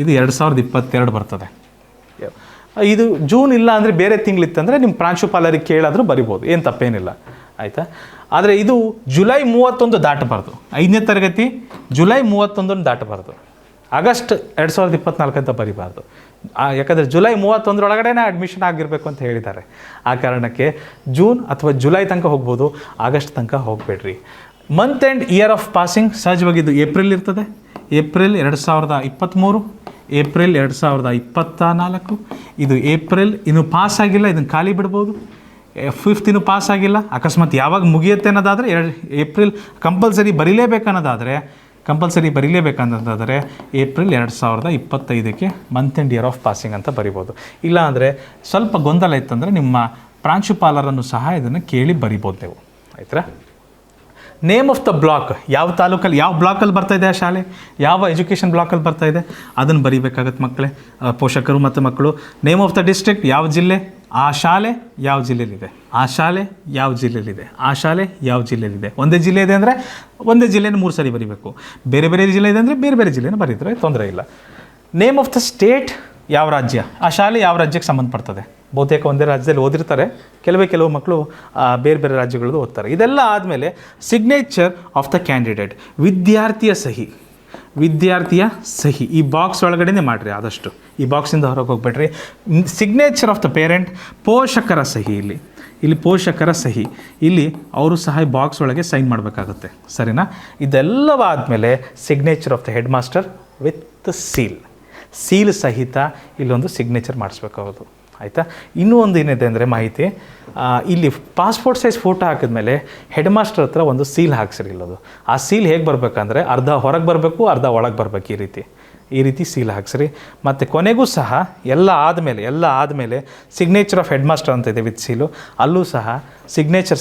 ಇದು 2022 ಬರ್ತದೆ. ಇದು ಜೂನ್ ಇಲ್ಲ ಅಂದರೆ ಬೇರೆ ತಿಂಗಳಿತ್ತಂದರೆ ನಿಮ್ಮ ಪ್ರಾಂಶುಪಾಲರಿಗೆ ಕೇಳಾದರೂ ಬರಿಬೋದು, ಏನು ತಪ್ಪೇನಿಲ್ಲ. ಆಯಿತಾ? ಆದರೆ ಇದು ಜುಲೈ 31 ದಾಟಬಾರ್ದು. 5ನೇ ತರಗತಿ ಜುಲೈ 31 ದಾಟಬಾರ್ದು. ಆಗಸ್ಟ್ 2024 ಅಂತ ಬರಿಬಾರ್ದು. ಯಾಕಂದರೆ ಜುಲೈ 31 ಅಡ್ಮಿಷನ್ ಆಗಿರಬೇಕು ಅಂತ ಹೇಳಿದ್ದಾರೆ. ಆ ಕಾರಣಕ್ಕೆ ಜೂನ್ ಅಥವಾ ಜುಲೈ ತನಕ ಹೋಗ್ಬೋದು, ಆಗಸ್ಟ್ ತನಕ ಹೋಗಬೇಡ್ರಿ. Month and year of passing ಸಹಜವಾಗಿ ಇದು ಏಪ್ರಿಲ್ ಇರ್ತದೆ. ಏಪ್ರಿಲ್ 2023, ಏಪ್ರಿಲ್ 2024, ಇದು ಏಪ್ರಿಲ್ ಇನ್ನೂ ಪಾಸ್ ಆಗಿಲ್ಲ, ಇದನ್ನು ಖಾಲಿ ಬಿಡ್ಬೋದು. 5th ಇನ್ನೂ ಪಾಸ್ ಆಗಿಲ್ಲ, ಅಕಸ್ಮಾತ್ ಯಾವಾಗ ಮುಗಿಯುತ್ತೆ ಅನ್ನೋದಾದರೆ ಏಪ್ರಿಲ್ ಕಂಪಲ್ಸರಿ ಬರೀಲೇಬೇಕನ್ನೋದಾದರೆ ಏಪ್ರಿಲ್ 2025ಕ್ಕೆ month and year of passing ಅಂತ ಬರಿಬೋದು. ಇಲ್ಲಾಂದರೆ ಸ್ವಲ್ಪ ಗೊಂದಲ ಇತ್ತಂದರೆ ನಿಮ್ಮ ಪ್ರಾಂಶುಪಾಲರನ್ನು ಸಹ ಇದನ್ನು ಕೇಳಿ ಬರಿಬೋದು ನೀವು. ಆಯ್ತಾ? ನೇಮ್ ಆಫ್ ದ ಬ್ಲಾಕ್, ಯಾವ ತಾಲೂಕಲ್ಲಿ ಯಾವ ಬ್ಲಾಕಲ್ಲಿ ಬರ್ತಾಯಿದೆ ಆ ಶಾಲೆ, ಯಾವ ಎಜುಕೇಷನ್ ಬ್ಲಾಕಲ್ಲಿ ಬರ್ತಾಯಿದೆ ಅದನ್ನು ಬರೀಬೇಕಾಗತ್ತೆ ಮಕ್ಕಳೇ, ಪೋಷಕರು ಮತ್ತು ಮಕ್ಕಳು. ನೇಮ್ ಆಫ್ ದ ಡಿಸ್ಟ್ರಿಕ್ಟ್, ಯಾವ ಜಿಲ್ಲೆ, ಆ ಶಾಲೆ ಯಾವ ಜಿಲ್ಲೆಯಲ್ಲಿದೆ, ಆ ಶಾಲೆ ಯಾವ ಜಿಲ್ಲೆಯಲ್ಲಿದೆ, ಆ ಶಾಲೆ ಯಾವ ಜಿಲ್ಲೆಯಲ್ಲಿದೆ. ಒಂದೇ ಜಿಲ್ಲೆ ಇದೆ ಅಂದರೆ ಒಂದೇ ಜಿಲ್ಲೆಯನ್ನು 3 ಸರಿ ಬರೀಬೇಕು. ಬೇರೆ ಬೇರೆ ಜಿಲ್ಲೆ ಇದೆ ಅಂದರೆ ಬೇರೆ ಬೇರೆ ಜಿಲ್ಲೆನ ಬರೀತಾರೆ, ತೊಂದರೆ ಇಲ್ಲ. ನೇಮ್ ಆಫ್ ದ ಸ್ಟೇಟ್, ಯಾವ ರಾಜ್ಯ, ಆ ಶಾಲೆ ಯಾವ ರಾಜ್ಯಕ್ಕೆ ಸಂಬಂಧಪಡ್ತದೆ. ಬಹುತೇಕ ಒಂದೇ ರಾಜ್ಯದಲ್ಲಿ ಓದಿರ್ತಾರೆ, ಕೆಲವು ಮಕ್ಕಳು ಬೇರೆ ಬೇರೆ ರಾಜ್ಯಗಳದ್ದು ಓದ್ತಾರೆ. ಇದೆಲ್ಲ ಆದಮೇಲೆ ಸಿಗ್ನೇಚರ್ ಆಫ್ ದ ಕ್ಯಾಂಡಿಡೇಟ್, ವಿದ್ಯಾರ್ಥಿಯ ಸಹಿ ಈ ಬಾಕ್ಸ್ ಒಳಗಡೆನೇ ಮಾಡಿರಿ. ಆದಷ್ಟು ಈ ಬಾಕ್ಸಿಂದ ಹೊರಗೆ ಹೋಗ್ಬೇಡ್ರಿ. ಸಿಗ್ನೇಚರ್ ಆಫ್ ದ ಪೇರೆಂಟ್, ಪೋಷಕರ ಸಹಿ, ಇಲ್ಲಿ ಪೋಷಕರ ಸಹಿ, ಇಲ್ಲಿ ಅವರು ಸಹ ಬಾಕ್ಸ್ ಒಳಗೆ ಸೈನ್ ಮಾಡಬೇಕಾಗುತ್ತೆ. ಸರಿನಾ? ಇದೆಲ್ಲವಾದಮೇಲೆ signature of the headmaster with seal ಸಹಿತ ಇಲ್ಲೊಂದು ಸಿಗ್ನೇಚರ್ ಮಾಡಿಸ್ಬೇಕಾಗೋದು. ಆಯಿತಾ? ಇನ್ನೂ ಒಂದು ಏನಿದೆ ಅಂದರೆ ಮಾಹಿತಿ, ಇಲ್ಲಿ ಪಾಸ್ಪೋರ್ಟ್ ಸೈಜ್ ಫೋಟೋ ಹಾಕಿದ್ಮೇಲೆ ಹೆಡ್ ಮಾಸ್ಟರ್ ಹತ್ರ ಒಂದು ಸೀಲ್ ಹಾಕ್ಸಿರಿ. ಇಲ್ಲದು ಆ ಸೀಲ್ ಹೇಗೆ ಬರಬೇಕಂದ್ರೆ ಅರ್ಧ ಹೊರಗೆ ಬರಬೇಕು, ಅರ್ಧ ಒಳಗೆ ಬರಬೇಕು. ಈ ರೀತಿ ಸೀಲ್ ಹಾಕ್ಸಿರಿ. ಮತ್ತು ಕೊನೆಗೂ ಸಹ ಎಲ್ಲ ಆದಮೇಲೆ ಸಿಗ್ನೇಚರ್ ಆಫ್ ಹೆಡ್ ಮಾಸ್ಟರ್ ಅಂತ ಇದೆ ವಿತ್ ಸೀಲು, ಅಲ್ಲೂ ಸಹ ಸಿಗ್ನೇಚರ್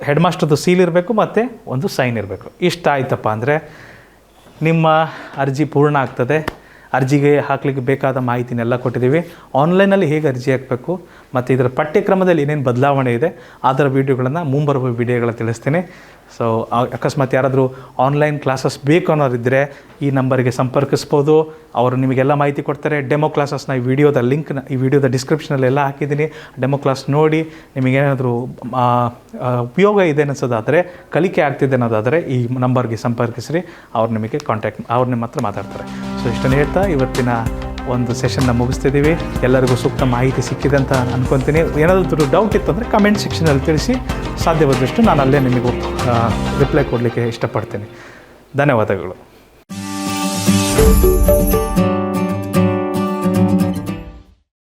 ಹೆಡ್ ಮಾಸ್ಟರ್ದು ಸೀಲ್ ಇರಬೇಕು ಮತ್ತು ಒಂದು ಸೈನ್ ಇರಬೇಕು. ಇಷ್ಟ ಆಯ್ತಪ್ಪ ಅಂದರೆ ನಿಮ್ಮ ಅರ್ಜಿ ಪೂರ್ಣ ಆಗ್ತದೆ. ಅರ್ಜಿಗೆ ಹಾಕಲಿಕ್ಕೆ ಬೇಕಾದ ಮಾಹಿತಿನೆಲ್ಲ ಕೊಟ್ಟಿದ್ದೀವಿ. ಆನ್ಲೈನಲ್ಲಿ ಹೇಗೆ ಅರ್ಜಿ ಹಾಕಬೇಕು ಮತ್ತು ಇದರ ಪಠ್ಯಕ್ರಮದಲ್ಲಿ ಏನೇನು ಬದಲಾವಣೆ ಇದೆ ಅದರ ವೀಡಿಯೋಗಳನ್ನು ಮುಂಬರುವ ವೀಡಿಯೋಗಳನ್ನು ತಿಳಿಸ್ತೀನಿ. ಸೊ ಅಕಸ್ಮಾತ್ ಯಾರಾದರೂ ಆನ್ಲೈನ್ ಕ್ಲಾಸಸ್ ಬೇಕು ಅನ್ನೋರಿದ್ದರೆ ಈ ನಂಬರಿಗೆ ಸಂಪರ್ಕಿಸ್ಬೋದು. ಅವರು ನಿಮಗೆಲ್ಲ ಮಾಹಿತಿ ಕೊಡ್ತಾರೆ. ಡೆಮೋ ಕ್ಲಾಸಸ್ನ ಈ ವಿಡಿಯೋದ ಡಿಸ್ಕ್ರಿಪ್ಷನಲ್ಲೆಲ್ಲ ಹಾಕಿದ್ದೀನಿ. ಡೆಮೋ ಕ್ಲಾಸ್ ನೋಡಿ ನಿಮಗೇನಾದರೂ ಉಪಯೋಗ ಇದೆ ಅನ್ನಿಸೋದಾದರೆ, ಕಲಿಕೆ ಆಗ್ತಿದೆ ಅನ್ನೋದಾದರೆ ಈ ನಂಬರ್ಗೆ ಸಂಪರ್ಕಿಸ್ರಿ. ಅವ್ರು ನಿಮ್ಮ ಹತ್ರ ಮಾತಾಡ್ತಾರೆ. ಸೊ ಇಷ್ಟನ್ನು ಹೇಳ್ತಾ ಇವತ್ತಿನ ಒಂದು ಸೆಷನ್ನ ಮುಗಿಸ್ತಿದ್ದೀವಿ. ಎಲ್ಲರಿಗೂ ಸೂಕ್ತ ಮಾಹಿತಿ ಸಿಕ್ಕಿದೆ ಅಂತ ಅಂದ್ಕೊತೀನಿ. ಏನಾದರೂ ಡೌಟ್ ಇತ್ತಂದರೆ ಕಮೆಂಟ್ ಸೆಕ್ಷನಲ್ಲಿ ತಿಳಿಸಿ. ಸಾಧ್ಯವಾದಷ್ಟು ನಾನು ಅಲ್ಲೇ ನಿಮಗೂ ರಿಪ್ಲೈ ಕೊಡಲಿಕ್ಕೆ ಇಷ್ಟಪಡ್ತೀನಿ. ಧನ್ಯವಾದಗಳು.